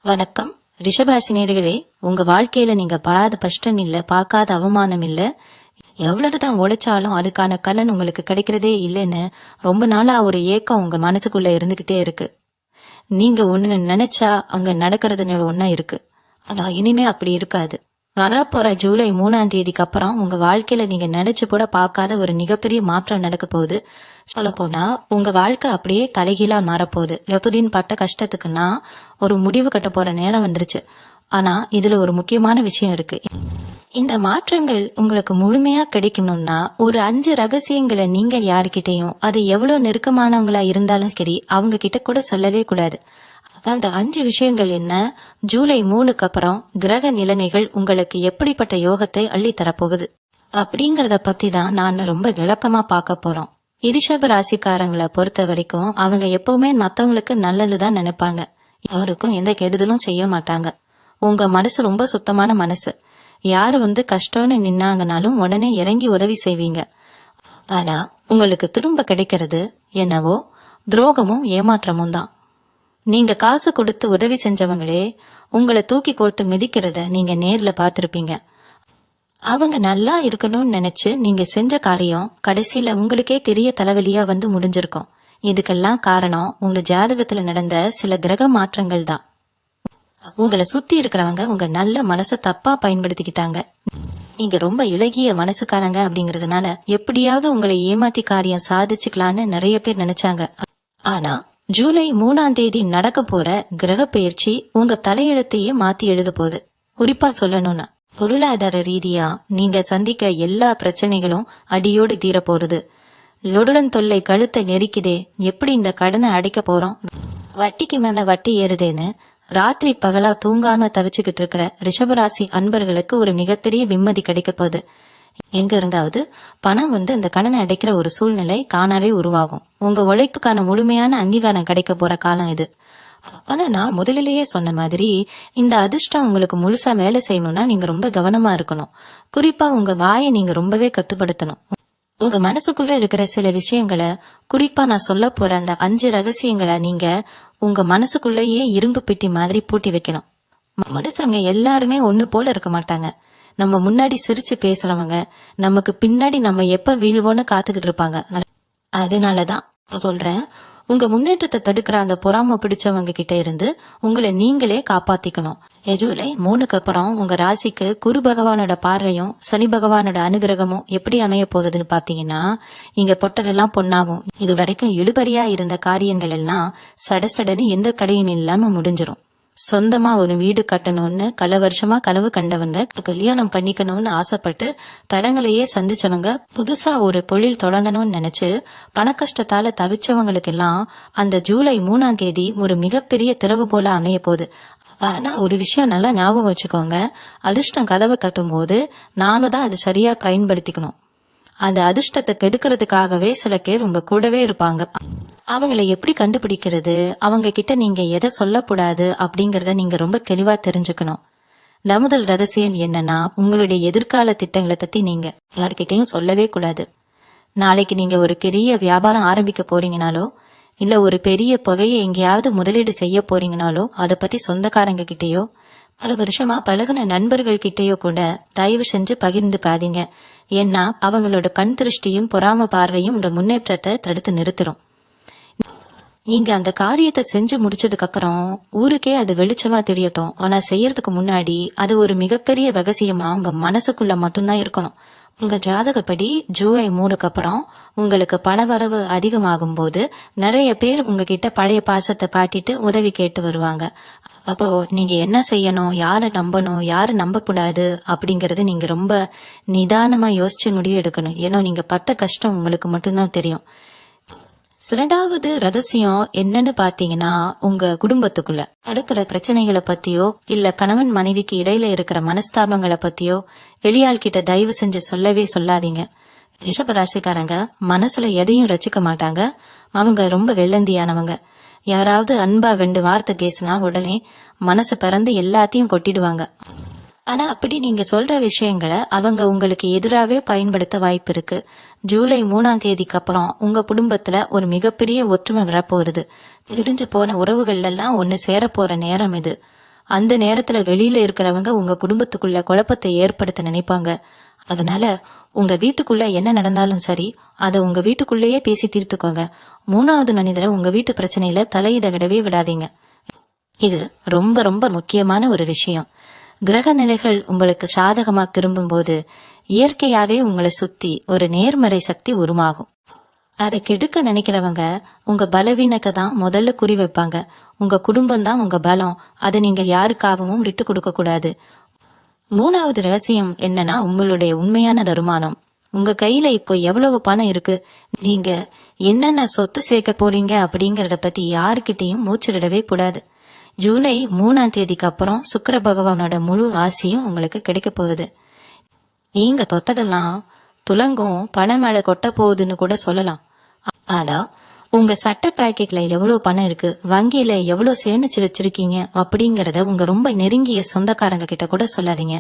வணக்கம். ரிஷபாசினியர்களே, உங்க வாழ்க்கையில நீங்க படாத கஷ்டம் இல்ல, பார்க்காத அவமானம் இல்ல, எவ்வளவுதான் உழைச்சாலும் அதுக்கான கலன் உங்களுக்கு கிடைக்கிறதே இல்லைன்னு ரொம்ப நாளா ஒரு ஏக்கம் உங்க மனசுக்குள்ள இருந்துகிட்டே இருக்கு. நீங்க ஒண்ணு நினைச்சா அங்க நடக்கிறது ஒண்ணா இருக்கு. ஆனா இனிமே அப்படி இருக்காது. வரப்போற ஜூலை 3ஆம் தேதிக்கு அப்புறம் உங்க வாழ்க்கையில நீங்க நினைச்சு கூட பார்க்காத ஒரு மிகப்பெரிய மாற்றம் நடக்க போகுது. சொல்ல போனா உங்க வாழ்க்கை அப்படியே தலைகீழா மாறப்போகுது. எப்போதின் பட்ட கஷ்டத்துக்குன்னா ஒரு முடிவு கட்ட போற நேரம் வந்துருச்சு. ஆனா இதுல ஒரு முக்கியமான விஷயம் இருக்கு. இந்த மாற்றங்கள் உங்களுக்கு முழுமையா கிடைக்கணும்னா ஒரு 5 ரகசியங்களை நீங்க யாருக்கிட்டையும், அது எவ்வளவு நெருக்கமானவங்களா இருந்தாலும் சரி, அவங்க கிட்ட கூட சொல்லவே கூடாது. அந்த 5 விஷயங்கள் என்ன? ஜூலை 3க்கு அப்புறம் கிரக நிலைமைகள் உங்களுக்கு எப்படிப்பட்ட யோகத்தை அள்ளி தரப்போகுது அப்படிங்கறத பத்தி தான் நான் ரொம்ப விளக்கமா பார்க்க போறோம். ரிஷப ராசிக்காரங்களை பொறுத்த வரைக்கும் அவங்க எப்பவுமே மத்தவங்களுக்கு நல்லதுதான் நினைப்பாங்க. யாருக்கும் எந்த கெடுதலும் செய்ய மாட்டாங்க. உங்க மனசு ரொம்ப சுத்தமான மனசு. யாரு கஷ்டம்னு நின்னாங்கனாலும் உடனே இறங்கி உதவி செய்வீங்க. ஆனா உங்களுக்கு திரும்ப கிடைக்கிறது என்னவோ துரோகமும் ஏமாற்றமும் தான். நீங்க காசு கொடுத்து உதவி செஞ்சவங்களே உங்களை தூக்கி போட்டு மிதிக்கிறத நீங்க நேர்ல பாத்திருப்பீங்க. அவங்க நல்லா இருக்கணும்னு நினைச்சு நீங்க செஞ்ச காரியம் கடைசியில உங்களுக்கே பெரிய தலைவலியா முடிஞ்சிருக்கும். இதுக்கெல்லாம் காரணம் உங்க ஜாதகத்துல நடந்த சில கிரக மாற்றங்கள் தான். உங்களை சுத்தி இருக்கிறவங்க உங்க நல்ல மனசை தப்பா பயன்படுத்திக்கிட்டாங்க. நீங்க ரொம்ப இளகிய மனசுக்காரங்க அப்படிங்கறதுனால எப்படியாவது உங்களை ஏமாத்தி காரியம் சாதிச்சுக்கலான்னு நிறைய பேர் நினைச்சாங்க. ஆனா ஜூலை 3ஆம் தேதி நடக்க போற கிரக பயிற்சி உங்க தலையெழுத்தையே மாத்தி எழுத போகுது. குறிப்பா சொல்லணும்னா பொருளாதார ரீதியா நீங்க சந்திக்க எல்லா பிரச்சனைகளும் அடியோடு தீர போறது. லொடுடன் தொல்லை கழுத்தை நெரிக்குதே, எப்படி இந்த கடனை அடைக்க போறோம், வட்டிக்கு மேல வட்டி ஏறுதேன்னு ராத்திரி பகலா தூங்காம தவிச்சுக்கிட்டு இருக்கிற ரிஷபராசி அன்பர்களுக்கு ஒரு மிகப்பெரிய நிம்மதி கிடைக்க போகுது. எங்க இருந்தாவது பணம் அந்த கடனை அடைக்கிற ஒரு சூழ்நிலை காணாவே உருவாகும். உங்க உழைப்புக்கான முழுமையான அங்கீகாரம் கிடைக்க போற காலம் இது. ஆனா நான் முதலிலேயே சொன்ன மாதிரி இந்த அதிர்ஷ்டம் உங்களுக்கு முழுசா வேலை செய்யணும்னா நீங்க ரொம்ப கவனமா இருக்கணும். குறிப்பா உங்க வாயை நீங்க ரொம்பவே கட்டுப்படுத்தணும். உங்க மனசுக்குள்ள இருக்கிற சில விஷயங்களை, குறிப்பா நான் சொல்ல போற அந்த 5 ரகசியங்களை நீங்க உங்க மனசுக்குள்ளேயே இரும்பு பெட்டி மாதிரி பூட்டி வைக்கணும். மனுஷங்க எல்லாருமே ஒண்ணு போல இருக்க மாட்டாங்க. நம்ம முன்னாடி சிரிச்சு பேசுறவங்க நமக்கு பின்னாடி நம்ம எப்ப வீழ்வோன்னு காத்துக்கிட்டு இருப்பாங்க. அதனாலதான் சொல்றேன், உங்க முன்னேற்றத்தை தடுக்கிற அந்த பொறாம பிடிச்சவங்க கிட்ட இருந்து உங்களை நீங்களே காப்பாத்திக்கணும். ஜூலை 3க்கு அப்புறம் உங்க ராசிக்கு குரு பகவானோட பார்வையும் சனி பகவானோட அனுகிரகமும் எப்படி அமைய போகுதுன்னு பாத்தீங்கன்னா, இங்க பொட்டலெல்லாம் பொன்னாகும். இது வரைக்கும் இழுபறியா இருந்த காரியங்கள் எல்லாம் சடசடன்னு எந்த கடையும் இல்லாம முடிஞ்சிரும். சொந்தமா ஒரு வீடு கட்டணும்னு பல வருஷமா கனவு கண்டவங்க, கல்யாணம் பண்ணிக்கணும்னு ஆசைப்பட்டு தடங்களையே சந்திச்சவங்க, புதுசா ஒரு தொழில் தொடங்கணும்னு நினைச்சு பண கஷ்டத்தால தவிச்சவங்களுக்கு எல்லாம் அந்த ஜூலை 3ஆம் தேதி ஒரு மிகப்பெரிய திறவு போல அமைய போகுது. ஆனா ஒரு விஷயம் நல்லா ஞாபகம் வச்சுக்கோங்க, அதிர்ஷ்டம் கதவை கட்டும் போது நாம தான் அது சரியா பயன்படுத்திக்கணும். அந்த அதிர்ஷ்டத்தை கெடுக்கிறதுக்காகவே சில பேர் உங்க கூடவே இருப்பாங்க. அவங்களை எப்படி கண்டுபிடிக்கிறது, அவங்க கிட்ட நீங்க எதை சொல்லக்கூடாது அப்படிங்கறத நீங்க ரொம்ப தெளிவா தெரிஞ்சுக்கணும். முதல் ரகசியம் என்னன்னா, உங்களுடைய எதிர்கால திட்டங்களை பத்தி நீங்க யார்கிட்டையும் சொல்லவே கூடாது. நாளைக்கு நீங்க ஒரு பெரிய வியாபாரம் ஆரம்பிக்க போறீங்கனாலோ, இல்ல ஒரு பெரிய தொகையை எங்கேயாவது முதலீடு செய்ய போறீங்கனாலோ அதை பத்தி சொந்தக்காரங்க கிட்டயோ பல வருஷமா பழகுன நண்பர்கள் கிட்டயோ கூட தயவு செஞ்சு பகிர்ந்து பாதீங்க. ஏன்னா அவங்களோட கண் திருஷ்டியும் பொறாம பார்வையும் உங்க முன்னேற்றத்தை தடுத்து நிறுத்திடும். நீங்க அந்த காரியத்தை செஞ்சு முடிச்சதுக்கு அப்புறம் ஊருக்கே அது வெளிச்சமா தெரியட்டும். ஆனா செய்யறதுக்கு முன்னாடி அது ஒரு மிகப்பெரிய ரகசியமா உங்க மனசுக்குள்ள மட்டும்தான் இருக்கணும். உங்க ஜாதகப்படி ஜூலை 3க்கு அப்புறம் உங்களுக்கு பணவரவு அதிகமாகும் போது நிறைய பேர் உங்ககிட்ட பழைய பாசத்தை காட்டிட்டு உதவி கேட்டு வருவாங்க. அப்போ நீங்க என்ன செய்யணும், யாரை நம்பணும், யாரை நம்ப கூடாது அப்படிங்கறது நீங்க ரொம்ப நிதானமா யோசிச்சு முடிவு எடுக்கணும். ஏன்னா நீங்க பட்ட கஷ்டம் உங்களுக்கு மட்டும்தான் தெரியும். 2வது ரகசியம் என்னன்னு பாத்தீங்கன்னா, உங்க குடும்பத்துக்குள்ள அடுக்கிற பிரச்சனைகளை பத்தியோ இல்ல கணவன் மனைவிக்கு இடையில இருக்கிற மனஸ்தாபங்களை பத்தியோ வெளியாள் கிட்ட தயவு செஞ்சு சொல்லவே சொல்லாதீங்க. ரிஷப ராசிக்காரங்க மனசுல எதையும் ரசிக்க மாட்டாங்க. அவங்க ரொம்ப வெள்ளந்தியானவங்க. யாராவது அன்பா 2 வார்த்தை பேசினா உடனே மனசு பறந்து எல்லாத்தையும் கொட்டிடுவாங்க. ஆனா அப்படி நீங்க சொல்ற விஷயங்களை அவங்க உங்களுக்கு எதிராவே பயன்படுத்த வாய்ப்பு இருக்கு. ஜூலை 3ஆம் தேதிக்கு அப்புறம் உங்க குடும்பத்துல ஒரு மிகப்பெரிய ஒற்றுமை வரப்போகுது. பிரிஞ்சு போன உறவுகள் எல்லாம் ஒன்னு சேர போற நேரம் இது. அந்த நேரத்துல வெளியில இருக்கிறவங்க உங்க குடும்பத்துக்குள்ள குழப்பத்தை ஏற்படுத்த நினைப்பாங்க. அதனால உங்க வீட்டுக்குள்ள என்ன நடந்தாலும் சரி, அதை உங்க வீட்டுக்குள்ளேயே பேசி தீர்த்துக்கோங்க. 3வது மனிதரை உங்க வீட்டு பிரச்சனையில தலையிட விடவே விடாதீங்க. இது ரொம்ப ரொம்ப முக்கியமான ஒரு விஷயம். கிரக நிலைகள் உங்களுக்கு சாதகமா திரும்பும் போது இயற்கையாவே உங்களை சுத்தி ஒரு நேர்மறை சக்தி உருவாகும். அதை கெடுக்க நினைக்கிறவங்க உங்க பலவீனத்தை தான் முதல்ல குறி வைப்பாங்க. உங்க குடும்பம் தான் உங்க பலம். அதை நீங்க யாருக்காகவும் விட்டு கொடுக்க கூடாது. 3வது ரகசியம் என்னன்னா, உங்களுடைய உண்மையான வருமானம். உங்க கையில இப்போ எவ்வளவு பணம் இருக்கு, நீங்க என்னென்ன சொத்து சேர்க்க போறீங்க அப்படிங்கறத பத்தி யாருக்கிட்டையும் மூச்சு விடவே கூடாது. ஜூலை 3ஆம் தேதிக்கு அப்புறம் சுக்கிர பகவானோட முழு ஆசியும் உங்களுக்கு கிடைக்க போகுது. நீங்க தொட்டதெல்லாம் துலங்கும் பணமழை கொட்ட போகுதுன்னு கூட சொல்லலாம். ஆனா உங்க சட்ட பாக்கெட்ல எவ்வளவு பணம் இருக்கு, வங்கியில எவ்வளவு சேமிச்சு வச்சிருக்கீங்க அப்படிங்கறத உங்க ரொம்ப நெருங்கிய சொந்தக்காரங்க கிட்ட கூட சொல்லாதீங்க.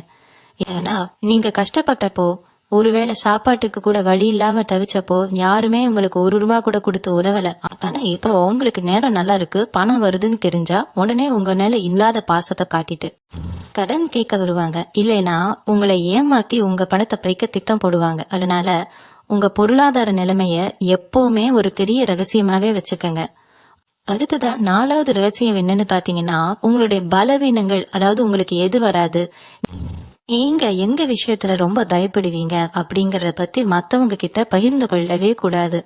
ஏன்னா நீங்க கஷ்டப்பட்டப்போ, ஒருவேளை சாப்பாட்டுக்கு கூட வழி இல்லாம தவிச்சப்போ யாருமே உங்களுக்கு 1 ரூபா கூட கொடுத்து உதவல. ஆனா இப்போ உங்களுக்கு நேரம் நல்லா இருக்கு, பணம் வருதுன்னு தெரிஞ்சா உடனே உங்க மேல இல்லாத பாசத்தை காட்டிட்டு கடன் கேட்க வருவாங்க. இல்லைன்னா உங்களை ஏமாத்தி உங்க பணத்தை பறிக்க திட்டம் போடுவாங்க. அதனால உங்க பொருளாதார நிலைமைய எப்பவுமே ஒரு பெரிய ரகசியமாவே வச்சுக்கங்க. அடுத்ததா 4வது ரகசியம் என்னன்னு பாத்தீங்கன்னா, உங்களுடைய பலவீனங்கள். அதாவது உங்களுக்கு எது வராது, நீங்க எங்க விஷயத்துல ரொம்ப பயப்படுவீங்க அப்படிங்கறத பத்தி மத்தவங்க கிட்ட பகிர்ந்து கொள்ளவே கூடாது.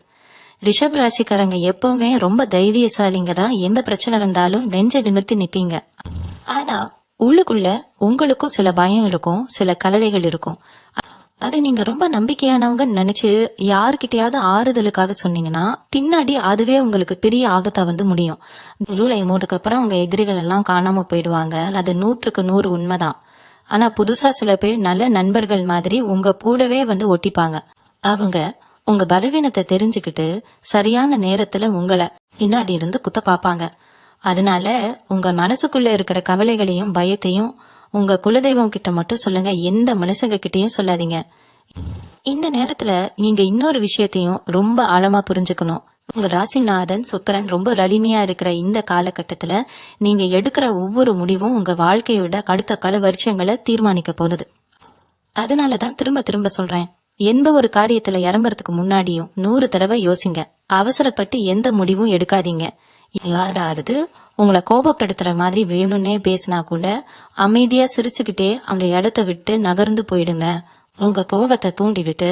ரிஷப் ராசிக்காரங்க எப்பவுமே ரொம்ப தைரியசாலிங்க தான். எந்த பிரச்சனை வந்தாலும் நெஞ்ச நிமிர்த்தி நிப்பீங்க. ஆனா உள்ளுக்குள்ள உங்களுக்கும் சில பயம் இருக்கும், சில கவலைகள் இருக்கும். அதை நீங்க ரொம்ப நம்பிக்கையானவங்க நினைச்சு யாருக்கிட்டையாவது ஆறுதலுக்காக சொன்னீங்கன்னா பின்னாடி அதுவே உங்களுக்கு பெரிய ஆபத்தா வந்து முடியும். ஜூலை 3க்கு அப்புறம் உங்க எதிரிகள் எல்லாம் காணாம போயிடுவாங்க. அது 100க்கு 100 உண்மைதான். ஆனா புதுசா சில பேர் நல்ல நண்பர்கள் மாதிரி உங்க கூடவே வந்து ஒட்டிப்பாங்க. அவங்க உங்க பலவீனத்தை தெரிஞ்சுக்கிட்டு சரியான நேரத்துல உங்களை பின்னாடி இருந்து குத்த பாப்பாங்க. அதனால உங்க மனசுக்குள்ள இருக்கிற கவலைகளையும் பயத்தையும் உங்க குலதெய்வம் கிட்ட மட்டும் சொல்லுங்க. எந்த மனுஷங்க கிட்டயும் சொல்லாதீங்க. இந்த நேரத்துல நீங்க இன்னொரு விஷயத்தையும் ரொம்ப ஆழமா புரிஞ்சுக்கணும். உங்க ராசிநாதன் சுக்கிரன் ரொம்ப வலிமையா இருக்கிற இந்த காலகட்டத்துல நீங்க எடுக்கிற ஒவ்வொரு முடிவும் உங்க வாழ்க்கையோட அடுத்த பல வருஷங்களை தீர்மானிக்க போகுது. அதனாலதான் திரும்ப திரும்ப சொல்றேன், எந்த ஒரு காரியத்துல இறங்குறதுக்கு முன்னாடியும் 100 தடவை யோசிங்க. அவசரப்பட்டு எந்த முடிவும் எடுக்காதீங்க. யாராவது உங்களை கோபப்படுத்துற மாதிரி வேணும்னே பேசினா கூட அமைதியா சிரிச்சுக்கிட்டே அந்த இடத்த விட்டு நகர்ந்து போயிடுங்க. உங்க கோபத்தை தூண்டி விட்டு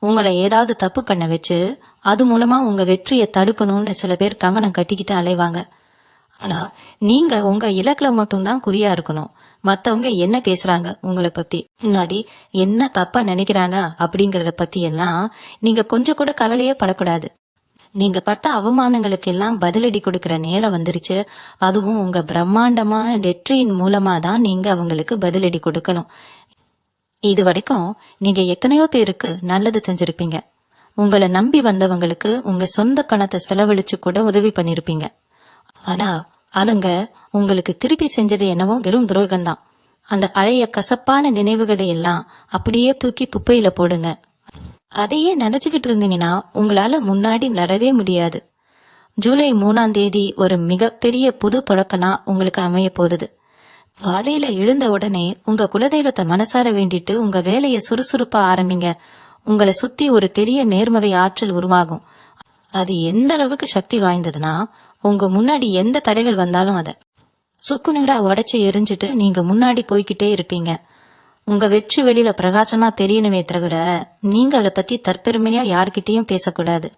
உங்களை ஏதாவது தப்பு பண்ண வச்சு அது மூலமா உங்க வெற்றியை தடுக்கணும்னு சில பேர் கங்கணம் கட்டிக்கிட்டு அலைவாங்க. ஆனா நீங்க உங்க இலக்குல மட்டும்தான் குறியா இருக்கணும். மத்தவங்க என்ன பேசுறாங்க உங்களை பத்தி, முன்னாடி என்ன தப்பா நினைக்கிறாங்க அப்படிங்கறத பத்தி எல்லாம் நீங்க கொஞ்சம் கூட கவலையே படக்கூடாது. நீங்க பட்ட அவமானங்களுக்கு எல்லாம் பதிலடி கொடுக்கிற நேரம் வந்துருச்சு. அதுவும் உங்க பிரம்மாண்டமான வெற்றியின் மூலமா தான் நீங்க அவங்களுக்கு பதிலடி கொடுக்கணும். இது வரைக்கும் நீங்க எத்தனையோ பேருக்கு நல்லது செஞ்சிருப்பீங்க. உங்களை நம்பி வந்தவங்களுக்கு உங்க சொந்த பணத்தை செலவழிச்சு கூட உதவி பண்ணிருப்பீங்க. ஆனா அவங்க உங்களுக்கு திருப்பி செஞ்சது என்னவோ வெறும் துரோகம்தான். அந்த பழைய கசப்பான நினைவுகளை எல்லாம் அப்படியே தூக்கி குப்பையில போடுங்க. அதையே நினைச்சுக்கிட்டு இருந்தீங்கன்னா உங்களால முன்னாடி நடவே முடியாது. ஜூலை 3ஆம் தேதி ஒரு மிகப்பெரிய புது தொடக்கனா உங்களுக்கு அமைய போகுது. காலையில எழுந்த உடனே உங்க குலதெய்வத்தை மனசார வேண்டிட்டு உங்க வேலையை சுறுசுறுப்பா ஆரம்பிங்க. உங்களை சுத்தி ஒரு பெரிய நேர்மறை ஆற்றல் உருவாகும். அது எந்த அளவுக்கு சக்தி வாய்ந்ததுன்னா, உங்க முன்னாடி எந்த தடைகள் வந்தாலும் அதை சுக்குநூறா உடைச்சு எரிஞ்சிட்டு நீங்க முன்னாடி போய்கிட்டே இருப்பீங்க. உங்க வெற்றி வெளியில பிரகாசமா தெரியணுமே தவிர நீங்க அதை பத்தி தற்பெருமையா யார்கிட்டயும் பேசக்கூடாது.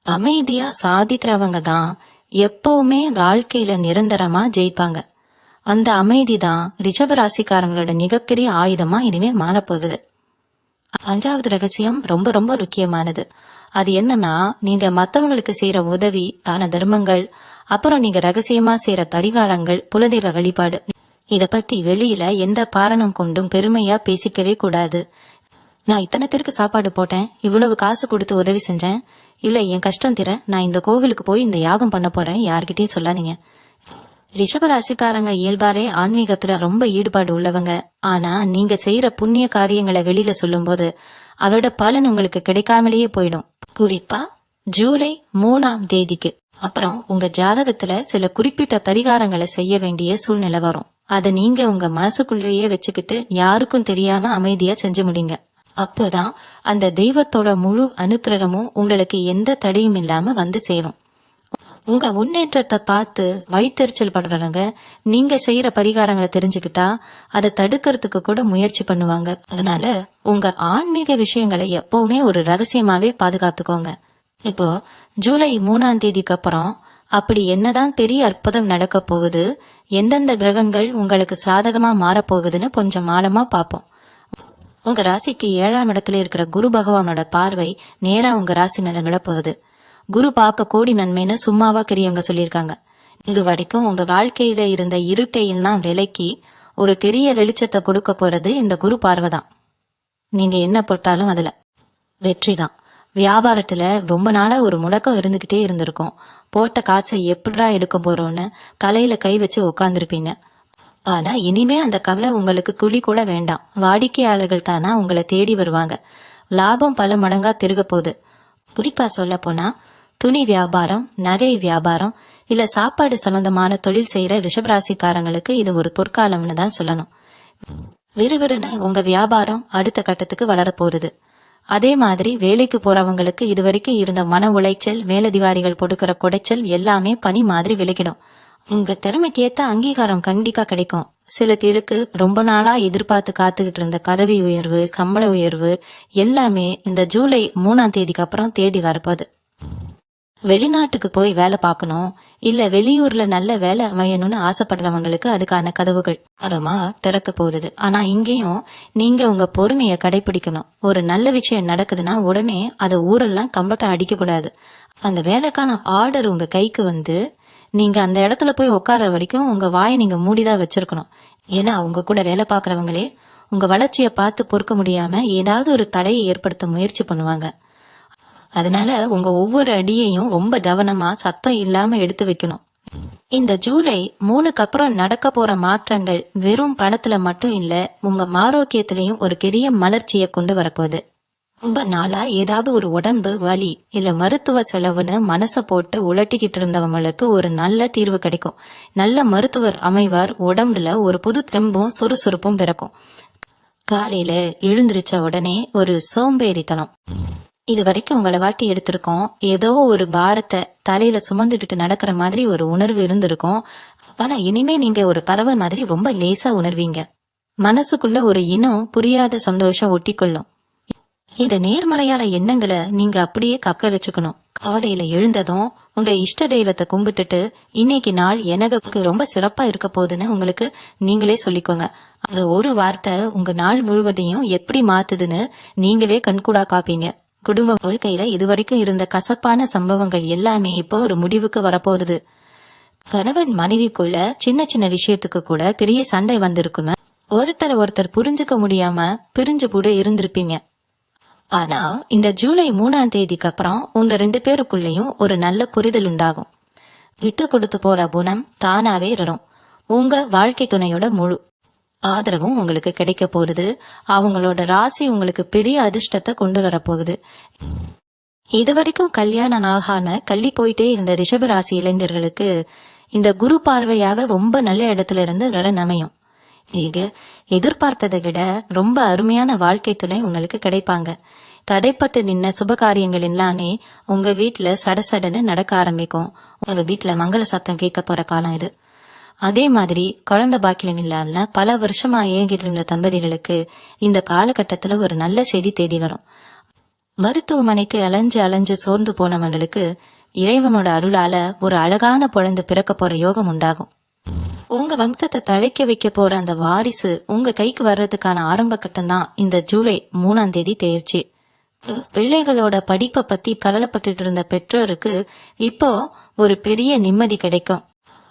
அமைதியா சாதிக்கிறவங்க தான் எப்பவுமே வாழ்க்கையில நிரந்தரமா ஜெயிப்பாங்க. அந்த அமைதி தான் ரிஷப ராசிக்காரங்களோட மிகப்பெரிய ஆயுதமா இனிமே மாறப்போகுது. 5வது ரகசியம் ரொம்ப ரொம்ப முக்கியமானது. அது என்னன்னா, நீங்க மத்தவங்களுக்கு செய்யற உதவி, தான தர்மங்கள், அப்புறம் நீங்க ரகசியமா செய்யற பரிகாரங்கள், குலதெய்வ வழிபாடு, இத பத்தி வெளியில எந்த காரணம் கொண்டும் பெருமையா பேசிக்கவே கூடாது. நான் இத்தனை பேருக்கு சாப்பாடு போட்டேன், இவ்வளவு காசு கொடுத்து உதவி செஞ்சேன், இல்ல என் கஷ்டம் தீர நான் இந்த கோவிலுக்கு போய் இந்த யாகம் பண்ண போறேன், யார்கிட்டயும் சொல்லாதீங்க. ரிஷப ராசிக்காரங்க இயல்பாரே ஆன்மீகத்துல ரொம்ப ஈடுபாடு உள்ளவங்க. ஆனா நீங்க செய்யற புண்ணிய காரியங்களை வெளியில சொல்லும் போது அதோட பலன் உங்களுக்கு கிடைக்காமலேயே போயிடும். குறிப்பா ஜூலை 3ஆம் தேதிக்கு அப்புறம் உங்க ஜாதகத்துல சில குறிப்பிட்ட பரிகாரங்களை செய்ய வேண்டிய சூழ்நிலை வரும். அதை நீங்க உங்க மனசுக்குள்ளேயே வச்சுக்கிட்டு யாருக்கும் தெரியாம அமைதியா செஞ்சு முடிங்க. அப்போதான் அந்த தெய்வத்தோட முழு அனுக்கிரகமும் உங்களுக்கு எந்த தடையும் இல்லாம வந்து சேரும். உங்க முன்னேற்றத்தை பார்த்து வயிற்றெரிச்சல் படுறவங்க நீங்க செய்யற பரிகாரங்களை தெரிஞ்சுக்கிட்டா அதை தடுக்கிறதுக்கு கூட முயற்சி பண்ணுவாங்க. அதனால உங்க ஆன்மீக விஷயங்களை எப்பவுமே ஒரு ரகசியமாவே பாதுகாத்துக்கோங்க. இப்போ ஜூலை 3ஆம் தேதிக்கு அப்புறம் அப்படி என்னதான் பெரிய அற்புதம் நடக்க போகுது, எந்தெந்த கிரகங்கள் உங்களுக்கு சாதகமா மாறப்போகுதுன்னு கொஞ்சம் ஆழமா பார்ப்போம். உங்க ராசிக்கு 7ஆம் இடத்துல இருக்கிற குரு பகவானோட பார்வை நேரா உங்க ராசி மேல விழப்போகுது. குரு பார்க்க கோடி நன்மைன்னு சும்மாவா பெரியவங்க சொல்லியிருக்காங்க. இது வரைக்கும் உங்க வாழ்க்கையில இருந்த இருட்டையெல்லாம் விலக்கி ஒரு பெரிய வெளிச்சத்தை கொடுக்க போறது இந்த குரு பார்வை தான். நீங்க என்ன போட்டாலும் அதுல வெற்றிதான். வியாபாரத்துல ரொம்ப நாளா ஒரு முடக்கம் இருந்துகிட்டே இருந்திருக்கும். போட்ட காசை எப்படிடா எடுக்க போறோம்னு தலையில கை வச்சு உட்காந்துருப்பீங்க. ஆனா இனிமே அந்த கவலை உங்களுக்கு துளி கூட வேண்டாம். வாடிக்கையாளர்கள் தானா உங்களை தேடி வருவாங்க. லாபம் பல மடங்கா பெருக போகுது. குறிப்பா சொல்ல போனா துணி வியாபாரம், நகை வியாபாரம், இல்ல சாப்பாடு சம்பந்தமான தொழில் செய்யற ரிஷபராசிக்காரங்களுக்கு இது ஒரு பொற்காலம்னு தான் சொல்லணும். விறுவிறுன்னு உங்க வியாபாரம் அடுத்த கட்டத்துக்கு வளர போகுது. அதே மாதிரி வேலைக்கு போறவங்களுக்கு இதுவரைக்கும் இருந்த மன உளைச்சல், மேலதிகாரிகள் கொடுக்கிற குடைச்சல் எல்லாமே பனி மாதிரி விலகிடும். உங்க திறமைக்கு ஏத்த அங்கீகாரம் கண்டிப்பா கிடைக்கும். சில பேருக்கு ரொம்ப நாளா எதிர்பார்த்து காத்துக்கிட்டு இருந்த பதவி உயர்வு, சம்பள உயர்வு எல்லாமே இந்த ஜூலை 3ஆம் தேதிக்கு அப்புறம் தேடி வரப்போகுது. வெளிநாட்டுக்கு போய் வேலை பார்க்கணும், இல்ல வெளியூர்ல நல்ல வேலை அமையணும்னு ஆசைப்படுறவங்களுக்கு அதுக்கான கதவுகள் அறமா திறக்க போகுது. ஆனா இங்கேயும் நீங்க உங்க பொறுமையை கடைபிடிக்கணும். ஒரு நல்ல விஷயம் நடக்குதுன்னா உடனே அதை ஊரெல்லாம் கம்பட்ட அடிக்க கூடாது. அந்த வேலைக்கான ஆர்டர் உங்க கைக்கு வந்து நீங்க அந்த இடத்துல போய் உட்கார்ற வரைக்கும் உங்க வாயை நீங்க மூடிதான் வச்சிருக்கணும். ஏன்னா உங்க கூட வேலை பாக்குறவங்களே உங்க வளர்ச்சியை பார்த்து பொறுக்க முடியாம ஏதாவது ஒரு தடையை ஏற்படுத்த முயற்சி பண்ணுவாங்க. அதனால உங்க ஒவ்வொரு அடியையும் ரொம்ப கவனமா சத்தம் இல்லாம எடுத்து வைக்கணும். இந்த ஜூலை 3க்கு அப்புறம் நடக்க போற மாற்றங்கள் வெறும் பணத்துல மட்டும் இல்ல, உங்க ஆரோக்கியத்திலையும் ஒரு பெரிய மலர்ச்சியை கொண்டு வரப்போகுது. ரொம்ப நாளா ஏதாவது ஒரு உடம்பு வலி இல்ல மருத்துவ செலவுன்னு மனசை போட்டு உலட்டிக்கிட்டு இருந்தவங்களுக்கு ஒரு நல்ல தீர்வு கிடைக்கும். நல்ல மருத்துவர் அமைவார். உடம்புல ஒரு புது தெம்பும் சுறுசுறுப்பும் பிறக்கும். காலையில எழுந்திருச்ச உடனே ஒரு சோம்பேறித்தனம், இது வரைக்கும் உங்களை வாட்டி எடுத்திருக்கோம். ஏதோ ஒரு பாரத்தை தலையில சுமந்துட்டு நடக்கிற மாதிரி ஒரு உணர்வு இருந்திருக்கும். ஆனா இனிமே நீங்க ஒரு பறவை மாதிரி ரொம்ப லேசா உணர்வீங்க. மனசுக்குள்ள ஒரு இனம் புரியாத சந்தோஷம் ஒட்டிக்கொள்ளும். இந்த நேர்மறையான எண்ணங்களை நீங்க அப்படியே கக்க வச்சுக்கணும். காலையில எழுந்ததும் உங்க இஷ்ட தெய்வத்தை கும்பிட்டுட்டு இன்னைக்கு நாள் எனக்கு ரொம்ப சிறப்பா இருக்க போகுதுன்னு உங்களுக்கு நீங்களே சொல்லிக்கோங்க. அது ஒரு வார்த்தை உங்க நாள் முழுவதையும் எப்படி மாத்துதுன்னு நீங்களே கண்கூடா காப்பீங்க. குடும்ப வாழ்க்கையில இதுவரைக்கும் இருந்த கசப்பான சம்பவங்கள் எல்லாமே இப்போ ஒரு முடிவுக்கு வரப்போகுது. கணவன் மனைவிக்குள்ள சின்ன சின்ன விஷயத்துக்கு கூட பெரிய சண்டை வந்திருக்குமே, ஒருத்தர் புரிஞ்சுக்க முடியாம பிரிஞ்சு கூட இருந்திருப்பீங்க. ஆனா இந்த ஜூலை 3ஆம் தேதிக்கு அப்புறம் உங்க 2 பேருக்குள்ளேயும் ஒரு நல்ல புரிதல் உண்டாகும். விட்டு கொடுத்து போற குணம் தானாவே வரும். உங்க வாழ்க்கை துணையோட முழு ஆதரவும் உங்களுக்கு கிடைக்க போகுது. அவங்களோட ராசி உங்களுக்கு பெரிய அதிர்ஷ்டத்தை கொண்டு வரப்போகுது. இதுவரைக்கும் கல்யாணம் ஆகாம கள்ளி போயிட்டே இருந்த ரிஷப ராசி இளைஞர்களுக்கு இந்த குரு பார்வையாக ரொம்ப நல்ல இடத்துல இருந்து வரன் அமையும். நீங்க எதிர்பார்த்ததை விட ரொம்ப அருமையான வாழ்க்கை துணை உங்களுக்கு கிடைப்பாங்க. தடைப்பட்டு நின்ன சுபகாரியங்கள் எல்லாமே உங்க வீட்டுல சடசடன்னு நடக்க ஆரம்பிக்கும். உங்க வீட்டுல மங்கள சத்தம் கேட்க போற காலம் இது. அதே மாதிரி குழந்தை பாக்கியம் இல்லாம பல வருஷமா ஏங்கிட்டு இருந்த தம்பதிகளுக்கு இந்த காலகட்டத்துல ஒரு நல்ல செய்தி தேடி வரும். மருத்துவமனைக்கு அலைஞ்சு சோர்ந்து போனவங்களுக்கு இறைவனோட அருளால ஒரு அழகான குழந்தை பிறக்க போற யோகம் உண்டாகும். உங்க வம்சத்தை தழைக்க வைக்க போற அந்த வாரிசு உங்க கைக்கு வர்றதுக்கான ஆரம்ப கட்டம் தான் இந்த ஜூலை 3ஆம் தேதி தேர்ச்சி. பிள்ளைகளோட படிப்பை பத்தி கவலைப்பட்டு இருந்த பெற்றோருக்கு இப்போ ஒரு பெரிய நிம்மதி கிடைக்கும்.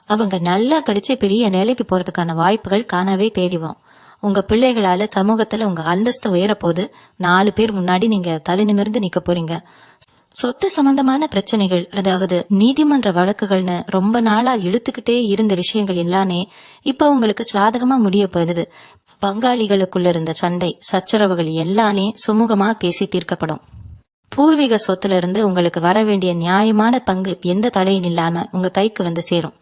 அவங்க நல்லா படிச்சு பெரிய நிலைக்கு போறதுக்கான வாய்ப்புகள் காணவே தேடிவோம். உங்க பிள்ளைகளால சமூகத்துல உங்க அந்தஸ்து உயரப்போது. 4 பேர் முன்னாடி நீங்க தலை நிமிர்ந்து நிக்க போறீங்க. சொத்து சம்பந்தமான பிரச்சனைகள், அதாவது நீதிமன்ற வழக்குகள்னு ரொம்ப நாளா இழுத்துக்கிட்டே இருந்த விஷயங்கள் எல்லாமே இப்ப உங்களுக்கு சாதகமா முடிய போகுது. பங்காளிகளுக்குள்ள இருந்த சண்டை சச்சரவுகள் எல்லாமே சுமூகமா பேசி தீர்க்கப்படும். பூர்வீக சொத்துல இருந்து உங்களுக்கு வர வேண்டிய நியாயமான பங்கு எந்த தடையும் இல்லாம உங்க கைக்கு வந்து சேரும்.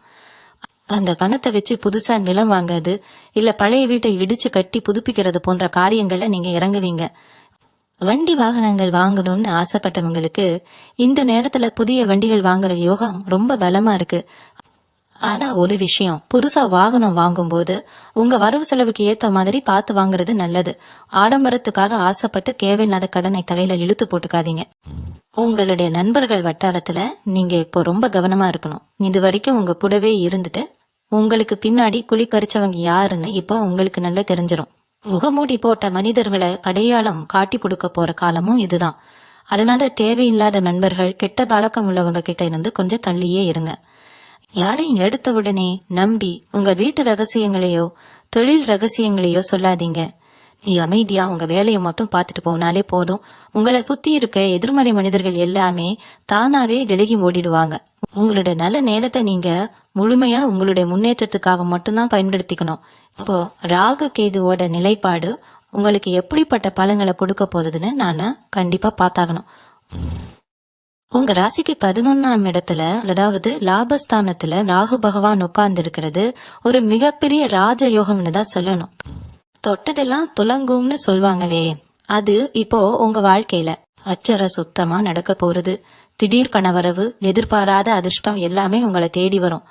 அந்த பணத்தை வச்சு புதுசா நிலம் வாங்குறது, இல்ல பழைய வீட்டை இடிச்சு கட்டி புதுப்பிக்கிறது போன்ற காரியங்கள்ல நீங்க இறங்குவீங்க. வண்டி வாகனங்கள் வாங்கணும்னு ஆசைப்பட்டவங்களுக்கு இந்த நேரத்துல புதிய வண்டிகள் வாங்குற யோகம் ரொம்ப பலமா இருக்கு. ஆனா ஒரு விஷயம், புதுசா வாகனம் வாங்கும்போது உங்க வரவு செலவுக்கு ஏத்த மாதிரி பார்த்து வாங்குறது நல்லது. ஆடம்பரத்துக்காக ஆசைப்பட்டு தேவையில்லாத கடனை தலையில இழுத்து போட்டுக்காதீங்க. உங்களுடைய நண்பர்கள் வட்டாரத்துல நீங்க இப்போ ரொம்ப கவனமா இருக்கணும். இது வரைக்கும் உங்க கூடவே இருந்துட்டு உங்களுக்கு பின்னாடி குழி பறிச்சவங்க யாருன்னு இப்போ உங்களுக்கு நல்லா தெரிஞ்சிடும். முகமூடி போட்ட மனிதர்களை அடையாளம் காட்டி கொடுக்க போற காலமும் இதுதான். அதனால தேவையில்லாத நண்பர்கள், கெட்ட பழக்கம் உள்ளவங்க கிட்ட இருந்து கொஞ்சம் தள்ளியே இருங்க. யாரையும் எடுத்த உடனே நம்பி உங்க வீட்டு ரகசியங்களையோ தொழில் ரகசியங்களையோ சொல்லாதீங்க. நீ அமைதியா உங்க வேலையை மட்டும் பார்த்துட்டு போனாலே போதும். உங்களை சுத்தி இருக்க எதிர்மறை மனிதர்கள் எல்லாமே தானாவே விலகி ஓடிடுவாங்க. உங்களுடைய நல்ல நேரத்தை நீங்க முழுமையா உங்களுடைய முன்னேற்றத்துக்காக மட்டும்தான் பயன்படுத்திக்கணும். இப்போ ராகு கேதுவோட நிலைப்பாடு உங்களுக்கு எப்படிப்பட்ட பலன்களை கொடுக்க போகுதுன்னு நான் கண்டிப்பா பார்த்தாகணும். உங்க ராசிக்கு 11ஆம் இடத்துல, அதாவது லாபஸ்தானத்துல ராகு பகவான் உட்கார்ந்து இருக்கிறது ஒரு மிகப்பெரிய ராஜயோகம்னு தான் சொல்லணும். தொட்டதெல்லாம் துலங்கும்னு சொல்வாங்களே, அது இப்போ உங்க வாழ்க்கையில அச்சர சுத்தமா நடக்க போறது. திடீர் கணவரவு, எதிர்பாராத அதிர்ஷ்டம் எல்லாமே உங்களை தேடி வரும்.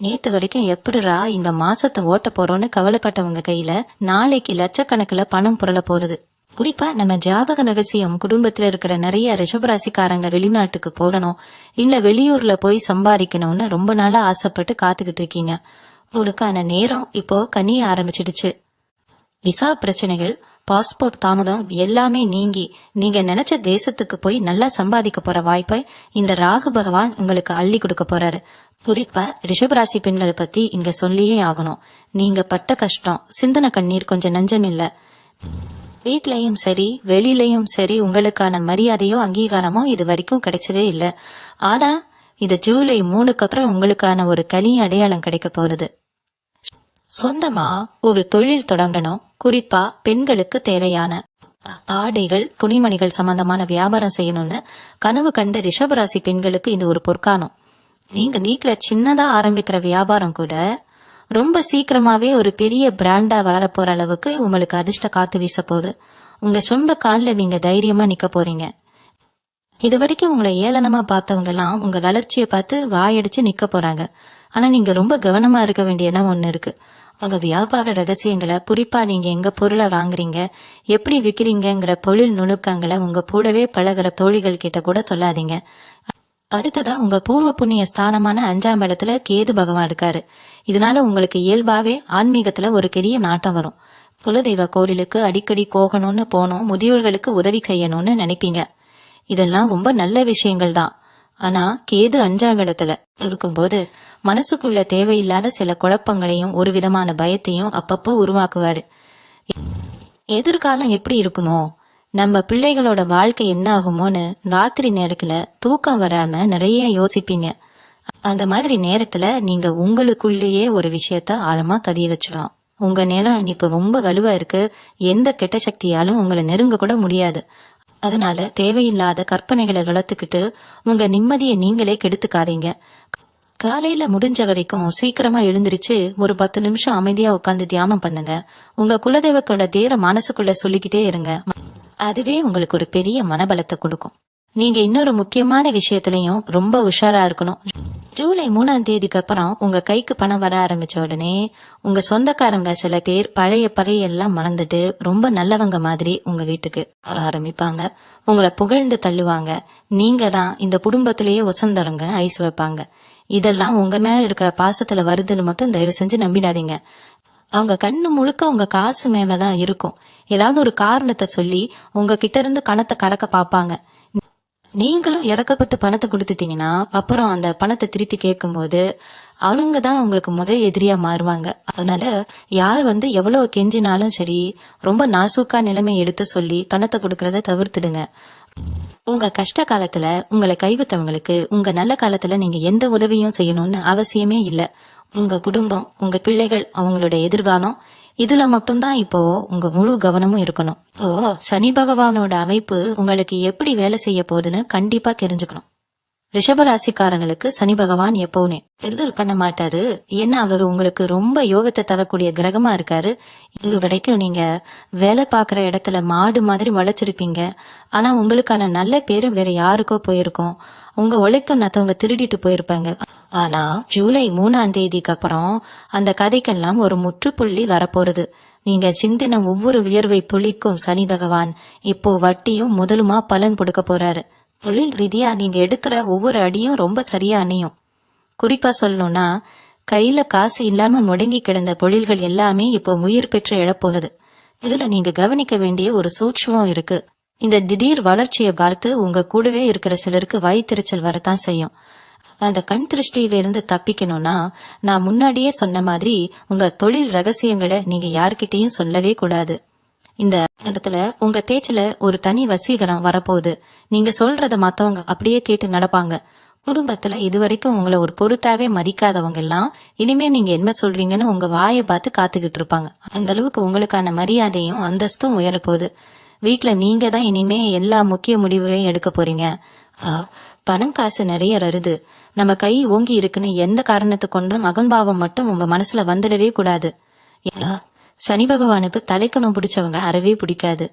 நேத்து வரைக்கும் எப்படிரா இந்த மாசத்தை ஓட்ட போறோம்னு கவலைப்பட்டவங்க கையில நாளைக்கு லட்சக்கணக்கில் பணம் புரள போறது. குறிப்பா நம்ம ஜாதக ரகசியம் குடும்பத்துல இருக்கிற நிறைய ரிஷபராசிக்காரங்க வெளிநாட்டுக்கு போகணும், இல்ல வெளியூர்ல போய் சம்பாதிக்கணும்னு ரொம்ப நாளா ஆசைப்பட்டு காத்துக்கிட்டு இருக்கீங்க. உங்களுக்கான நேரம் இப்போ கனிய ஆரம்பிச்சிடுச்சு. விசா பிரச்சனைகள், பாஸ்போர்ட் தாமதம் எல்லாமே நீங்கி நீங்க நினைச்ச தேசத்துக்கு போய் நல்லா சம்பாதிக்க போற வாய்ப்பை இந்த ராகு பகவான் உங்களுக்கு அள்ளி கொடுக்க போறாரு. குறிப்பா ரிஷபராசி பெண்களை பத்தி இங்க சொல்லியே ஆகணும். நீங்க பட்ட கஷ்டம், சிந்தனை கண்ணீர் கொஞ்சம் நஞ்சம் இல்ல. வீட்லயும் சரி வெளியிலயும் சரி உங்களுக்கான மரியாதையோ அங்கீகாரமோ இது வரைக்கும் கிடைச்சதே இல்ல. ஆனா இது ஜூலை 3க்கு அப்புறம் உங்களுக்கான ஒரு கனி அடையாளம் கிடைக்க போறது. சொந்தமா ஒரு தொழில் தொடங்கணும். குறிப்பா பெண்களுக்கு தேவையான ஆடைகள், துணிமணிகள் சம்பந்தமான வியாபாரம் செய்யணும்னு கனவு கண்ட ரிஷபராசி பெண்களுக்கு இது ஒரு பொற்காலம். நீங்க வீட்ல சின்னதா ஆரம்பிக்கிற வியாபாரம் கூட ரொம்ப சீக்கிரமாவே ஒரு பெரிய பிராண்டா வளர போற அளவுக்கு உங்களுக்கு அதிர்ஷ்ட காத்து வீச போகுது. உங்க சொந்த காலில் நீங்க தைரியமா நிக்க போறீங்க. இது வரைக்கும் உங்களை ஏளனமா பார்த்தவங்க எல்லாம் உங்க வளர்ச்சியை பார்த்து வாயடிச்சு நிக்க போறாங்க. ஆனா நீங்க ரொம்ப கவனமா இருக்க வேண்டிய இடம் ஒண்ணு இருக்கு. உங்க வியாபார ரகசியங்களை, குறிப்பா நீங்க எங்க பொருளை வாங்குறீங்க, எப்படி விக்கிறீங்கிற தொழில் நுணுக்கங்களை உங்க கூடவே பழகிற தோழிகள் கிட்ட கூட சொல்லாதீங்க. அடுத்ததா உங்க பூர்வ புண்ணிய ஸ்தானமான 5ஆம் இடத்துல கேது பகவான் இருக்காரு. இதனால உங்களுக்கு இயல்பாவே ஆன்மீகத்துல ஒரு பெரிய நாட்டம் வரும். குலதெய்வ கோவிலுக்கு அடிக்கடி போகணும்னு முதியோர்களுக்கு உதவி செய்யணும்னு நினைப்பீங்க. இதெல்லாம் ரொம்ப நல்ல விஷயங்கள் தான். ஆனா கேது 5ஆம் இடத்துல இருக்கும்போது மனசுக்குள்ள தேவையில்லாத சில குழப்பங்களையும் ஒரு விதமான பயத்தையும் அப்பப்போ உருவாக்குவாரு. எதிர்காலம் எப்படி இருக்குமோ, நம்ம பிள்ளைகளோட வாழ்க்கை என்ன ஆகுமோன்னு ராத்திரி நேரத்துல தூக்கம் வராம நிறைய யோசிப்பீங்க. அந்த மாதிரி நேரத்துல நீங்க உங்களுக்குள்ளேயே ஒரு விஷயத்த ஆழமா பதிய வச்சுக்கலாம். உங்க நேரம் இப்ப ரொம்ப வலுவா இருக்கு. எந்த கெட்ட சக்தியாலும் உங்களை நெருங்க கூட முடியாது. அதனால தேவையில்லாத கற்பனைகளை வளர்த்துக்கிட்டு உங்க நிம்மதியை நீங்களே கெடுத்துக்காதீங்க. காலையில முடிஞ்ச வரைக்கும் சீக்கிரமா எழுந்திருச்சு ஒரு 10 நிமிஷம் அமைதியா உட்காந்து தியானம் பண்ணுங்க. உங்க குலதெய்வத்தோட தேர மனசுக்குள்ள சொல்லிக்கிட்டே இருங்க. அதுவே உங்களுக்கு ஒரு பெரிய மனபலத்தை கொடுக்கும். நீங்க இன்னொரு முக்கியமான விஷயத்திலையும் ரொம்ப உஷாரா இருக்கணும். ஜூலை 3ஆம் தேதிக்கு அப்புறம் உங்க கைக்கு பணம் வர ஆரம்பிச்ச உடனே உங்க சொந்தக்காரங்க சில பேர் பழைய எல்லாம் மறந்துட்டு ரொம்ப நல்லவங்க மாதிரி உங்க வீட்டுக்கு வர ஆரம்பிப்பாங்க. உங்களை புகழ்ந்து தள்ளுவாங்க. நீங்க தான் இந்த குடும்பத்திலேயே வசந்தவங்க ஐஸ் வைப்பாங்க. இதெல்லாம் உங்க மேல இருக்கிற பாசத்துல வருதுன்னு மட்டும் தயவு செஞ்சு நம்பிடாதீங்க. அவங்க கண்ணு முழுக்க உங்க காசு மேலதான் இருக்கும். ஏதாவது ஒரு காரணத்தை சொல்லி உங்க கிட்ட இருந்து கணத்தை கடக்க பாப்பாங்க. நீங்களும் இறக்கப்பட்டு பணத்தை கொடுத்துட்டீங்கன்னா அப்புறம் அந்த பணத்தை திருப்பி கேட்கும் போது அவங்க தான் உங்களுக்கு முதல் எதிரியா மாறுவாங்க. அதனால யார் எவ்வளவு கெஞ்சினாலும் சரி, ரொம்ப நாசூக்கா நிலைமை எடுத்து சொல்லி பணத்தை கொடுக்கறத தவிர்த்துடுங்க. உங்க கஷ்ட காலத்துல உங்களை கைவிட்டவங்களுக்கு உங்க நல்ல காலத்துல நீங்க எந்த உதவியும் செய்யணும்னு அவசியமே இல்ல. உங்க குடும்பம், உங்க பிள்ளைகள், அவங்களோட எதிர்காலம், இதுல மட்டும்தான் இப்போ உங்க முழு கவனமும் இருக்கணும். சனி பகவானோட அமைப்பு உங்களுக்கு எப்படி வேலை செய்ய போகுதுன்னு கண்டிப்பா தெரிஞ்சுக்கணும். ரிஷபராசிக்காரங்களுக்கு சனி பகவான் எப்பவுமே கெடுதல் பண்ண மாட்டாரு. ஏன்னா அவர் உங்களுக்கு ரொம்ப யோகத்தை தரக்கூடிய கிரகமா இருக்காரு. இது வரைக்கும் நீங்க வேலை பார்க்குற இடத்துல மாடு மாதிரி வளைச்சிருப்பீங்க. ஆனா உங்களுக்கான நல்ல பேரு வேற யாருக்கோ போயிருக்கும். உங்க உழைக்கும் மத்தவங்க திருடிட்டு போயிருப்பாங்க. ஆனா ஜூலை 3ஆம் தேதிக்கு அப்புறம் அந்த கதைக்கெல்லாம் ஒரு முற்றுப்புள்ளி வரப்போறது. நீங்க சிந்தின ஒவ்வொரு உயர்வை புள்ளிக்கும் சனி பகவான் இப்போ வட்டியும் முதலுமா பலன் கொடுக்க போறாரு. தொழில் ரீதியா நீங்க எடுக்கிற ஒவ்வொரு அடியும் ரொம்ப சரியா அணையும். குறிப்பா சொல்லணும்னா கையில காசு இல்லாம முடங்கி கிடந்த தொழில்கள் எல்லாமே இப்போ உயிர் பெற்று எழப்போகுது. இதுல நீங்க கவனிக்க வேண்டிய ஒரு சூட்சமும் இருக்கு. இந்த திடீர் வளர்ச்சியை பார்த்து உங்க கூடவே இருக்கிற சிலருக்கு வயிற்றுச்சல் வரத்தான் செய்யும். அந்த கண் திருஷ்டியிலிருந்து தப்பிக்கணும்னா நான் முன்னாடியே சொன்ன மாதிரி உங்க தொழில் ரகசியங்களை நீங்க யார்கிட்டயும் சொல்லவே கூடாது. இந்த இடத்துல உங்க பேச்சுல ஒரு தனி வசீகரம் வரப்போகுது. நீங்க சொல்றத மத்தவங்க அப்படியே கேட்டு நடப்பாங்க. குடும்பத்துல இதுவரைக்கும் உங்களை ஒரு பொருட்டாவே மதிக்காதவங்க எல்லாம் இனிமே நீங்க என்ன சொல்றீங்கன்னு உங்க வாயை பார்த்து காத்துக்கிட்டு இருப்பாங்க. அந்த அளவுக்கு உங்களுக்கான மரியாதையும் அந்தஸ்தும் உயரப்போகுது. வீட்டுல நீங்க தான் இனிமே எல்லா முக்கிய முடிவுகளையும் எடுக்க போறீங்க. பணம் காசு நிறைய வருது, நம்ம கை ஓங்கி இருக்குன்னு எந்த காரணத்தை கொண்டும் அகம்பாவம் மட்டும் உங்க மனசுல வந்துடவே கூடாது. ஏன்னா சனி பகவானுக்கு தலைக்கணம் பிடிச்சவங்க அறவே பிடிக்காது.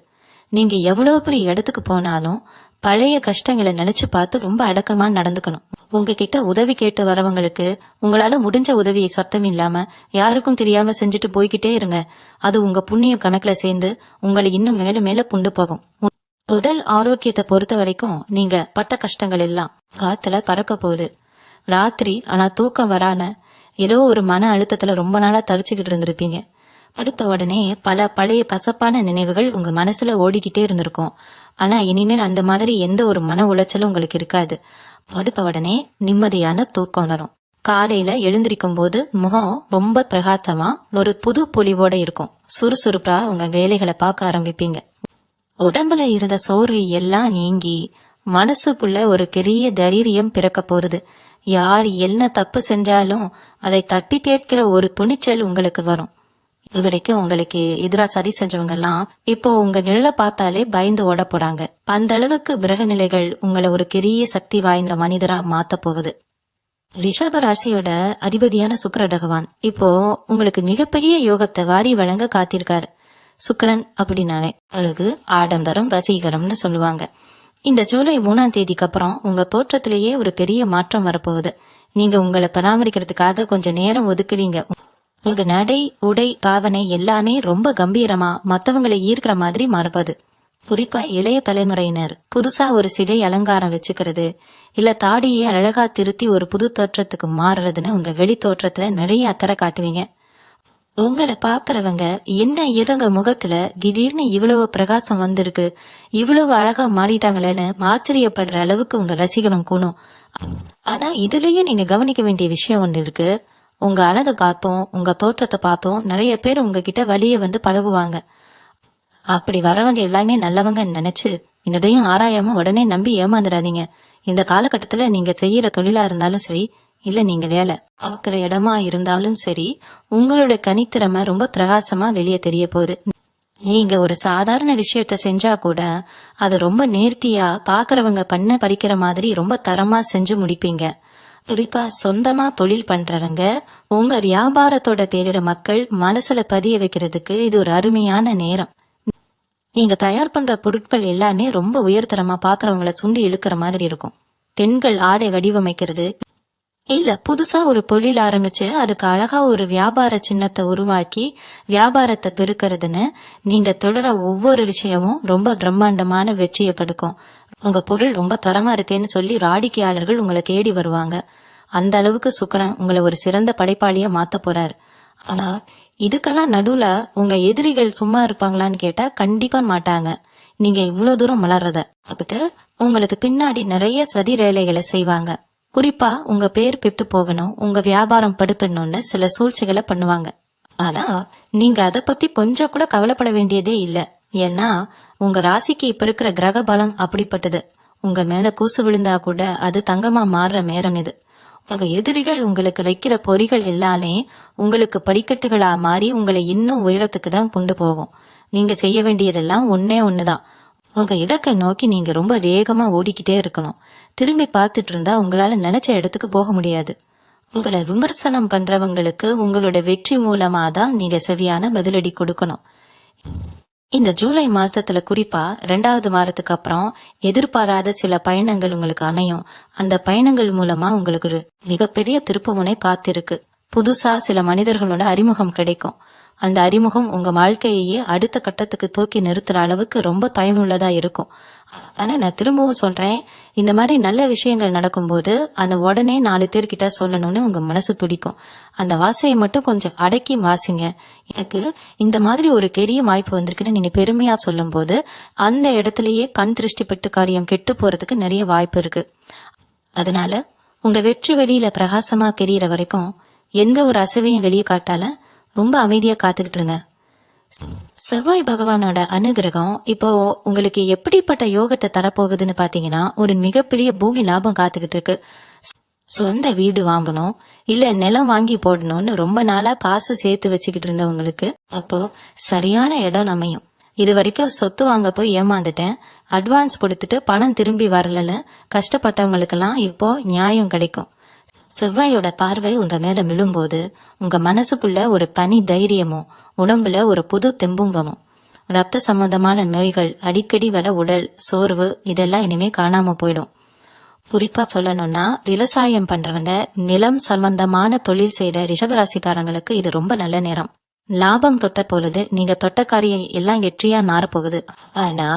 நீங்க எவ்வளவு பெரிய இடத்துக்கு போனாலும் பழைய கஷ்டங்களை நினைச்சு பார்த்து ரொம்ப அடக்கமா நடந்துக்கணும். உங்ககிட்ட உதவி கேட்டு வரவங்களுக்கு உங்களால முடிஞ்ச உதவியை சத்தம் இல்லாம யாருக்கும் தெரியாம செஞ்சுட்டு போய்கிட்டே இருங்க. அது உங்க புண்ணிய கணக்குல சேர்ந்து உங்களை இன்னும் மேல மேல புண்டு போகும். உடல் ஆரோக்கியத்தை பொறுத்த வரைக்கும் நீங்க பட்ட கஷ்டங்கள் எல்லாம் காத்துல பறக்க போகுது. ராத்திரி ஆனா தூக்கம் வரான ஏதோ ஒரு மன அழுத்தத்துல ரொம்ப நாளா தரிச்சுக்கிட்டு இருந்திருப்பீங்க. அடுத்த உடனே பல பழைய பசப்பான நினைவுகள் உங்க மனசுல ஓடிக்கிட்டே இருந்திருக்கும். ஆனா இனிமேல் அந்த மாதிரி எந்த ஒரு மன உளைச்சலும் உங்களுக்கு இருக்காது. அடுத்த உடனே நிம்மதியான தூக்கம் வரும். காலையில எழுந்திருக்கும் போது முகம் ரொம்ப பிரகாசமா ஒரு புது பொலிவோட இருக்கும். சுறுசுறுப்பா உங்க வேலைகளை பார்க்க ஆரம்பிப்பீங்க. உடம்புல இருந்த சோர்வு எல்லாம் நீங்கி மனசுக்குள்ள ஒரு பெரிய தைரியம் பிறக்க போறது. யார் என்ன தப்பு செஞ்சாலும் அதை தட்டி கேட்கிற ஒரு துணிச்சல் உங்களுக்கு வரும். இதுவரைக்கும் உங்களுக்கு எதிரா சரி செஞ்சவங்க எல்லாம் இப்போ உங்க நிழலை பார்த்தாலே பயந்து ஓட போறாங்க. அந்த அளவுக்கு கிரக நிலைகள் உங்களை ஒரு பெரிய சக்தி வாய்ந்த மனிதரா மாத்த போகுது. ரிஷப ராசியோட அதிபதியான சுக்கிர பகவான் இப்போ உங்களுக்கு மிகப்பெரிய யோகத்தை வாரி வழங்க காத்திருக்காரு. சுக்கிரன் அப்படின்னாலே அழகு, ஆடம்பரம், வசீகரம்னு சொல்லுவாங்க. இந்த ஜூலை 3ஆம் தேதிக்கு அப்புறம் உங்க தோற்றத்திலேயே ஒரு பெரிய மாற்றம் வரப்போகுது. நீங்க உங்களை பராமரிக்கிறதுக்காக கொஞ்சம் நேரம் ஒதுக்குறீங்க. உங்க நடை, உடை, பாவனை எல்லாமே ரொம்ப கம்பீரமா மத்தவங்களை ஈர்க்கிற மாதிரி மாறுபது. குறிப்பா இளைய தலைமுறையினர் புதுசா ஒரு சிலை அலங்காரம் வச்சுக்கிறது, இல்ல தாடியை அழகா திருத்தி ஒரு புது தோற்றத்துக்கு மாறுறதுன்னு உங்க வெளி தோற்றத்துல நிறைய அக்கறை காட்டுவீங்க. உங்களை பாக்குறவங்க என்ன இவங்க முகத்துல திடீர்னு இவ்வளவு பிரகாசம் வந்திருக்கு, இவ்வளவு அழகா மாறிட்டாங்களேன்னு ஆச்சரியப்படுற அளவுக்கு உங்க ரசிகரும் கூணும். ஆனா இதுலயும் நீங்க கவனிக்க வேண்டிய விஷயம் ஒண்ணு இருக்கு. உங்க அழகை காத்தும் உங்க தோற்றத்தை பார்த்தும் நிறைய பேர் உங்ககிட்ட வழிய வந்து பழகுவாங்க. அப்படி வரவங்க எல்லாமே நல்லவங்க நினைச்சு இதையும் ஆராயாம உடனே நம்பி ஏமாந்துடாதீங்க. இந்த காலகட்டத்துல நீங்க செய்யற தொழிலா இருந்தாலும் சரி, இல்ல நீங்க வேலை பார்க்கிற இடமா இருந்தாலும் சரி, உங்களோட கனித்திறமை ரொம்ப பிரகாசமா வெளியே தெரிய போகுது. நீங்க ஒரு சாதாரண விஷயத்த செஞ்சா கூட அது ரொம்ப நேர்த்தியா பாக்குறவங்க பண்ண படிக்கிற மாதிரி ரொம்ப தரமா செஞ்சு முடிப்பீங்க. குறிப்பா சொந்தமா தொழில் பண்றவங்க உங்க வியாபாரத்தோட பேரிற மக்கள் மனசுல பதிய வைக்கிறதுக்கு இது ஒரு அருமையான நேரம். நீங்க தயார் பண்ற பொருட்கள் எல்லாமே ரொம்ப உயர்தரமா பாக்குறவங்களை சுண்டி இழுக்கிற மாதிரி இருக்கும். பெண்கள் ஆடை வடிவமைக்கிறது, இல்ல புதுசா ஒரு தொழில் ஆரம்பிச்சு அதுக்கு அழகா ஒரு வியாபார சின்னத்தை உருவாக்கி வியாபாரத்தை பெருக்கிறதுன்னு நீங்க தொடர ஒவ்வொரு விஷயமும் ரொம்ப பிரம்மாண்டமான வெற்றியை படுக்கும். உங்க பொருள் ரொம்ப தரமா இருக்கேன்னு சொல்லி வாடிக்கையாளர்கள் உங்களை தேடி வருவாங்க. அந்த அளவுக்கு சுக்கிரன் உங்களை ஒரு சிறந்த படைப்பாளியா மாத்த போறாரு. ஆனா இதுக்கெல்லாம் நடுவுல உங்க எதிரிகள் சும்மா இருப்பாங்களான்னு கேட்டா கண்டிப்பா மாட்டாங்க. நீங்க இவ்வளவு தூரம் வளர்றத அப்பட்டு உங்களுக்கு பின்னாடி நிறைய சதி வேலைகளை செய்வாங்க. குறிப்பா உங்க பேர் பெற்று போகணும், உங்க வியாபாரம் படுத்தணும்னு சில சூழ்ச்சிகளை பண்ணுவாங்க. ஆனா நீங்க அதை பத்தி கொஞ்சம் கூட கவலைப்பட வேண்டியதே இல்ல. ஏன்னா உங்க ராசிக்கு இப்ப இருக்கிற கிரக பலம் அப்படிப்பட்டது. உங்க மேல கூசு விழுந்தா கூட அது தங்கமா மாறுற நேரம் இது. உங்க எதிரிகள் உங்களுக்கு வைக்கிற பொறிகள் எல்லாமே உங்களுக்கு படிக்கட்டுகளா மாறி உங்களை இன்னும் உயரத்துக்கு தான் கொண்டு போகும். நீங்க செய்ய வேண்டியதெல்லாம் ஒன்னே ஒண்ணுதான். உங்க இலக்கை நோக்கி நீங்க ரொம்ப வேகமா ஓடிக்கிட்டே இருக்கணும். திரும்பி பார்த்துட்டு இருந்தா உங்களால நினைச்ச இடத்துக்கு போக முடியாது. உங்களை விமர்சனம் பண்றவங்களுக்கு உங்களோட வெற்றி மூலமா தான் நீங்க சரியான பதிலடி கொடுக்கணும். இந்த ஜூலை மாசத்துல குறிப்பா 2வது வாரத்துக்கு அப்புறம் எதிர்பாராத சில பயணங்கள் உங்களுக்கு அமையும். அந்த பயணங்கள் மூலமா உங்களுக்கு ஒரு மிகப்பெரிய திருப்புமுனை காத்திருக்கு. புதுசா சில மனிதர்களோட அறிமுகம் கிடைக்கும். அந்த அறிமுகம் உங்க வாழ்க்கையே அடுத்த கட்டத்துக்கு தூக்கி நிறுத்துற அளவுக்கு ரொம்ப பயனுள்ளதா இருக்கும். ஆனா நான் திரும்பவும் சொல்றேன், இந்த மாதிரி நல்ல விஷயங்கள் நடக்கும்போது அந்த உடனே 4 பேர்கிட்ட சொல்லணும்னு உங்க மனசு துடிக்கும். அந்த வாசையை மட்டும் கொஞ்சம் அடக்கி வாசிங்க. எனக்கு இந்த மாதிரி ஒரு பெரிய வாய்ப்பு வந்திருக்குன்னு நீங்க பெருமையா சொல்லும் போது அந்த இடத்துலயே கண் திருஷ்டிப்பட்டு காரியம் கெட்டு போறதுக்கு நிறைய வாய்ப்பு இருக்கு. அதனால உங்க வெற்றி வெளியில பிரகாசமா தெரியிற வரைக்கும் எந்த ஒரு அசைவையும் வெளியே காட்டால ரொம்ப அமைதியா காத்துக்கிட்டு இருங்க. செவ்வாய் பகவானோட அனுகிரகம் இப்போ உங்களுக்கு எப்படிப்பட்ட யோகத்தை தரப்போகுதுன்னு பாத்தீங்கன்னா, ஒரு மிகப்பெரிய பூமி லாபம் காத்துக்கிட்டு இருக்கு. சொந்த வீடு வாங்கணும், இல்ல நிலம் வாங்கி போடணும்னு ரொம்ப நாளா காசு சேர்த்து வச்சுக்கிட்டு இருந்தவங்களுக்கு அப்போ சரியான இடம் அமையும். இது வரைக்கும் சொத்து வாங்க போய் ஏமாந்துட்டேன், அட்வான்ஸ் கொடுத்துட்டு பணம் திரும்பி வரலன்னு கஷ்டப்பட்டவங்களுக்கெல்லாம் இப்போ நியாயம் கிடைக்கும். செவ்வாயோட பார்வை உங்க மேல விழும்போது உங்க மனசுக்குள்ள ஒரு தனி தைரியமும் உடம்புல ஒரு புது தெம்பும் வரும். ரத்த சம்பந்தமான நோய்கள், அடிக்கடி வர உடல் சோர்வு இதெல்லாம் இனிமே காணாம போயிடும். குறிப்பா சொல்லணும்னா விவசாயம் பண்றவங்க, நிலம் சம்பந்தமான தொழில் செய்யற ரிஷபராசிக்காரங்களுக்கு இது ரொம்ப நல்ல நேரம். லாபம் தொட்ட பொழுது நீங்க தொட்ட காரியம் எல்லாம் வெற்றியா மாறப்போகுது. ஆனா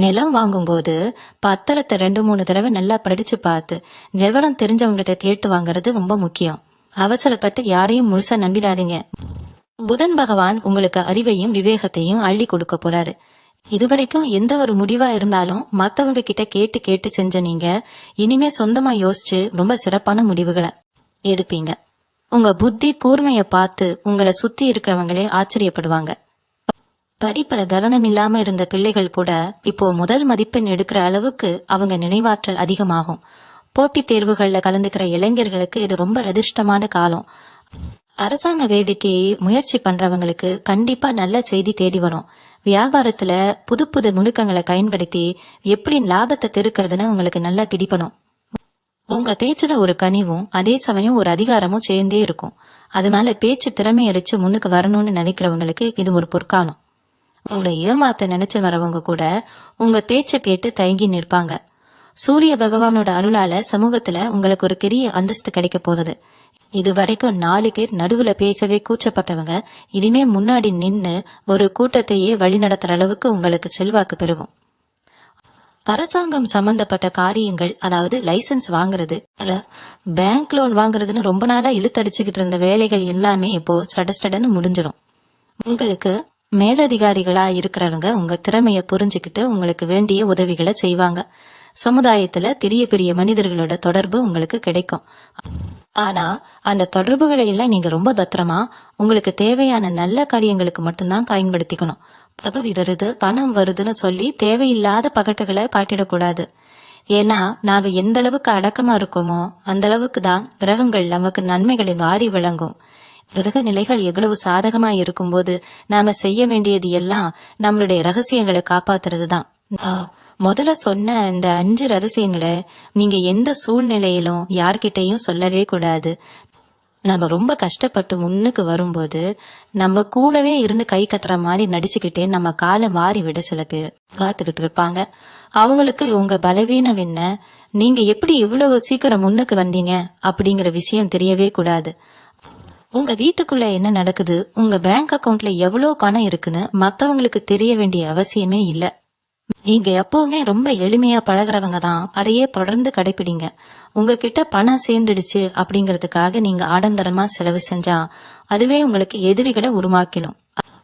நிலம் வாங்கும் போது பத்திரத்தை 2-3 தடவை நல்லா படிச்சு பார்த்து விவரம் தெரிஞ்சவங்ககிட்ட கேட்டு வாங்குறது ரொம்ப முக்கியம். அவசரப்பட்டு யாரையும் முழுசா நம்பிடாதீங்க. புதன் பகவான் உங்களுக்கு அறிவையும் விவேகத்தையும் அள்ளி கொடுக்க போறாரு. இதுவரைக்கும் எந்த ஒரு முடிவா இருந்தாலும் மத்தவங்க கிட்ட கேட்டு கேட்டு செஞ்ச நீங்க இனிமே சொந்தமா யோசிச்சு ரொம்ப சிறப்பான முடிவுகளை எடுப்பீங்க. உங்க புத்தி கூர்மைய பார்த்து உங்களை சுத்தி இருக்கிறவங்களே ஆச்சரியப்படுவாங்க. படிப்புல கவனம் இல்லாம இருந்த பிள்ளைகள் கூட இப்போ முதல் மதிப்பெண் எடுக்கிற அளவுக்கு அவங்க நினைவாற்றல் அதிகமாகும். போட்டித் தேர்வுகள்ல கலந்துக்கிற இளைஞர்களுக்கு இது ரொம்ப அதிர்ஷ்டமான காலம். அரசாங்க வேலைக்கு முயற்சி பண்றவங்களுக்கு கண்டிப்பா நல்ல செய்தி தேடி வரும். வியாபாரத்துல புது புது நுணுக்கங்களை பயன்படுத்தி எப்படி லாபத்தை பெருக்கிறதுன்னு உங்களுக்கு நல்லா பிடிப்பணும். உங்க பேச்சுல ஒரு கனிவும் அதே சமயம் ஒரு அதிகாரமும் சேர்ந்தே இருக்கும். அதனால பேச்சு திறமையறிச்சு முன்னுக்கு வரணும்னு நினைக்கிறவங்களுக்கு இது ஒரு பொற்காலம். உங்களை ஏமாத்த நினைச்சு வரவங்க கூட உங்க பேச்சை கேட்டு தயங்கி நிற்பாங்க. சூரிய பகவானோட அருளால சமூகத்துல உங்களுக்கு ஒரு பெரிய அந்தஸ்து கிடைக்க போகுது. இது வரைக்கும் 4 பேர் நடுவுல பேசவே கூச்சப்பட்டவங்க இனிமே முன்னாடி நின்னு ஒரு கூட்டத்தையே வழி நடத்துற அளவுக்கு உங்களுக்கு செல்வாக்கு பெருகும். அரசாங்கம் சம்பந்தப்பட்ட காரியங்கள், அதாவது லைசன்ஸ் வாங்குறது, பேங்க் லோன் வாங்குறதுன்னு ரொம்ப நாளா இழுத்தடிச்சுக்கிட்டு இருந்த வேலைகள் எல்லாமே இப்போ சடன்னு முடிஞ்சிடும். உங்களுக்கு மேலதிகாரிகளா இருக்கிறவங்க உங்க திறமைய புரிஞ்சுக்கிட்டு உங்களுக்கு வேண்டிய உதவிகளை செய்வாங்க. சமுதாயத்துல பெரிய பெரிய மனிதர்களோட தொடர்பு உங்களுக்கு கிடைக்கும். ஆனா அந்த தொடர்புகளை எல்லாம் நீங்க ரொம்ப பத்திரமா உங்களுக்கு தேவையான நல்ல காரியங்களுக்கு மட்டும்தான் பயன்படுத்திக்கணும். பதவி வருது, பணம் வருதுன்னு சொல்லி தேவையில்லாத பகட்டுகளை காட்டிடக்கூடாது. ஏன்னா நாம எந்த அளவுக்கு அடக்கமா இருக்கோமோ அந்த அளவுக்கு தான் கிரகங்கள் நமக்கு நன்மைகளை வாரி வழங்கும். கிரக நிலைகள் எவ்வளவு சாதகமா இருக்கும்போது நாம செய்ய வேண்டியது எல்லாம் நம்மளுடைய ரகசியங்களை காப்பாத்துறது தான். முதல்ல சொன்ன இந்த 5 ரகசியங்களை நீங்க எந்த சூழ்நிலையிலும் யார்கிட்டையும் சொல்லவே கூடாது. நம்ம ரொம்ப கஷ்டப்பட்டு முன்னுக்கு வரும்போது நம்ம கூடவே இருந்து கை கட்டுற மாதிரி நடிச்சுக்கிட்டே நம்ம காலை மாறி விட சில பேர் காத்துக்கிட்டு இருப்பாங்க. அவங்களுக்கு உங்க பலவீனம் என்ன, நீங்க எப்படி இவ்வளவு சீக்கிரம் முன்னுக்கு வந்தீங்க அப்படிங்கிற விஷயம் தெரியவே கூடாது. உங்க வீட்டுக்குள்ள என்ன நடக்குது, உங்க பேங்க் அக்கவுண்ட்ல எவ்வளவு பணம் இருக்குன்னு மத்தவங்களுக்கு தெரிய வேண்டிய அவசியமே இல்ல. நீங்க எப்பவுமே ரொம்ப எளிமையா பழகிறவங்க தான், அதையே தொடர்ந்து கடைபிடிங்க. உங்ககிட்ட பணம் சேர்ந்துடுச்சு அப்படிங்கறதுக்காக நீங்க ஆடம்பரமா செலவு செஞ்சா அதுவே உங்களுக்கு எதிரிகளை உருவாக்கிடும்.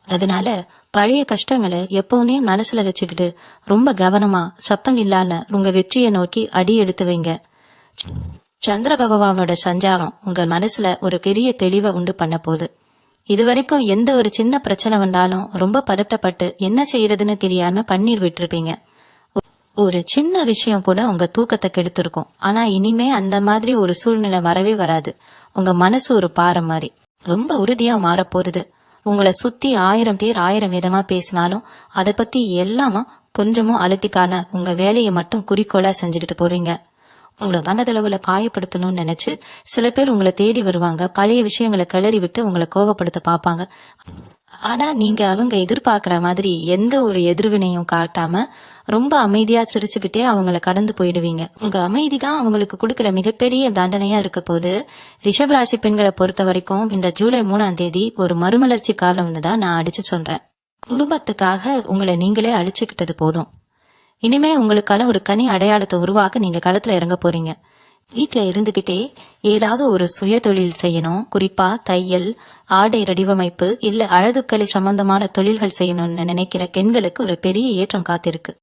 அதனால பழைய கஷ்டங்களை எப்பவுமே மனசுல வச்சுக்கிட்டு ரொம்ப கவனமா சத்தம் இல்லாம உங்க வெற்றியை நோக்கி அடி எடுத்து வைங்க. சந்திர பகவானோட சஞ்சாரம் உங்க மனசுல ஒரு பெரிய தெளிவை உண்டு பண்ண போகுது. இதுவரைக்கும் எந்த ஒரு சின்ன பிரச்சனை வந்தாலும் ரொம்ப பதட்டப்பட்டு என்ன செய்யறதுன்னு தெரியாம பன்னீர் விட்டுருப்பீங்க. ஒரு சின்ன விஷயம் கூட உங்க தூக்கத்தை கெடுத்திருக்கும். ஆனா இனிமே அந்த மாதிரி ஒரு சூழ்நிலை வரவே வராது. உங்க மனசு ஒரு பாறை மாதிரி ரொம்ப உறுதியா மாற போறது. உங்களை சுத்தி 1000 பேர் 1000 விதமா பேசினாலும் அதை பத்தி எல்லாமா கொஞ்சமும் அலட்டிக்கான உங்க வேலையை மட்டும் குறிக்கோளா செஞ்சுக்கிட்டு போறீங்க. உங்களை மனதளவுல காயப்படுத்தணும்னு நினைச்சு சில பேர் உங்களை தேடி வருவாங்க. பழைய விஷயங்களை கிளறி விட்டு உங்களை கோபப்படுத்த பார்ப்பாங்க. ஆனா நீங்க அவங்க எதிர்பார்க்கிற மாதிரி எந்த ஒரு எதிர்வினையும் காட்டாம ரொம்ப அமைதியா சிரிச்சுக்கிட்டே அவங்கள கடந்து போயிடுவீங்க. உங்க அமைதி தான் அவங்களுக்கு கொடுக்கிற மிகப்பெரிய தண்டனையா இருக்க போது. ரிஷபராசி பெண்களை பொறுத்த வரைக்கும் இந்த ஜூலை 3ஆம் தேதி ஒரு மறுமலர்ச்சி காலம்னு தான் நான் அடிச்சு சொல்றேன். குடும்பத்துக்காக உங்களை நீங்களே அழிச்சுக்கிட்டது போதும். இனிமே உங்களுக்கான ஒரு கனி அடையாளத்தை உருவாக்க நீங்க களத்துல இறங்க போறீங்க. வீட்டுல இருந்துகிட்டே ஏதாவது ஒரு சுய தொழில் செய்யணும், குறிப்பா தையல், ஆடை வடிவமைப்பு இல்ல அழகுக்கலை சம்பந்தமான தொழில்கள் செய்யணும்னு நினைக்கிற பெண்களுக்கு ஒரு பெரிய ஏற்றம் காத்திருக்கு.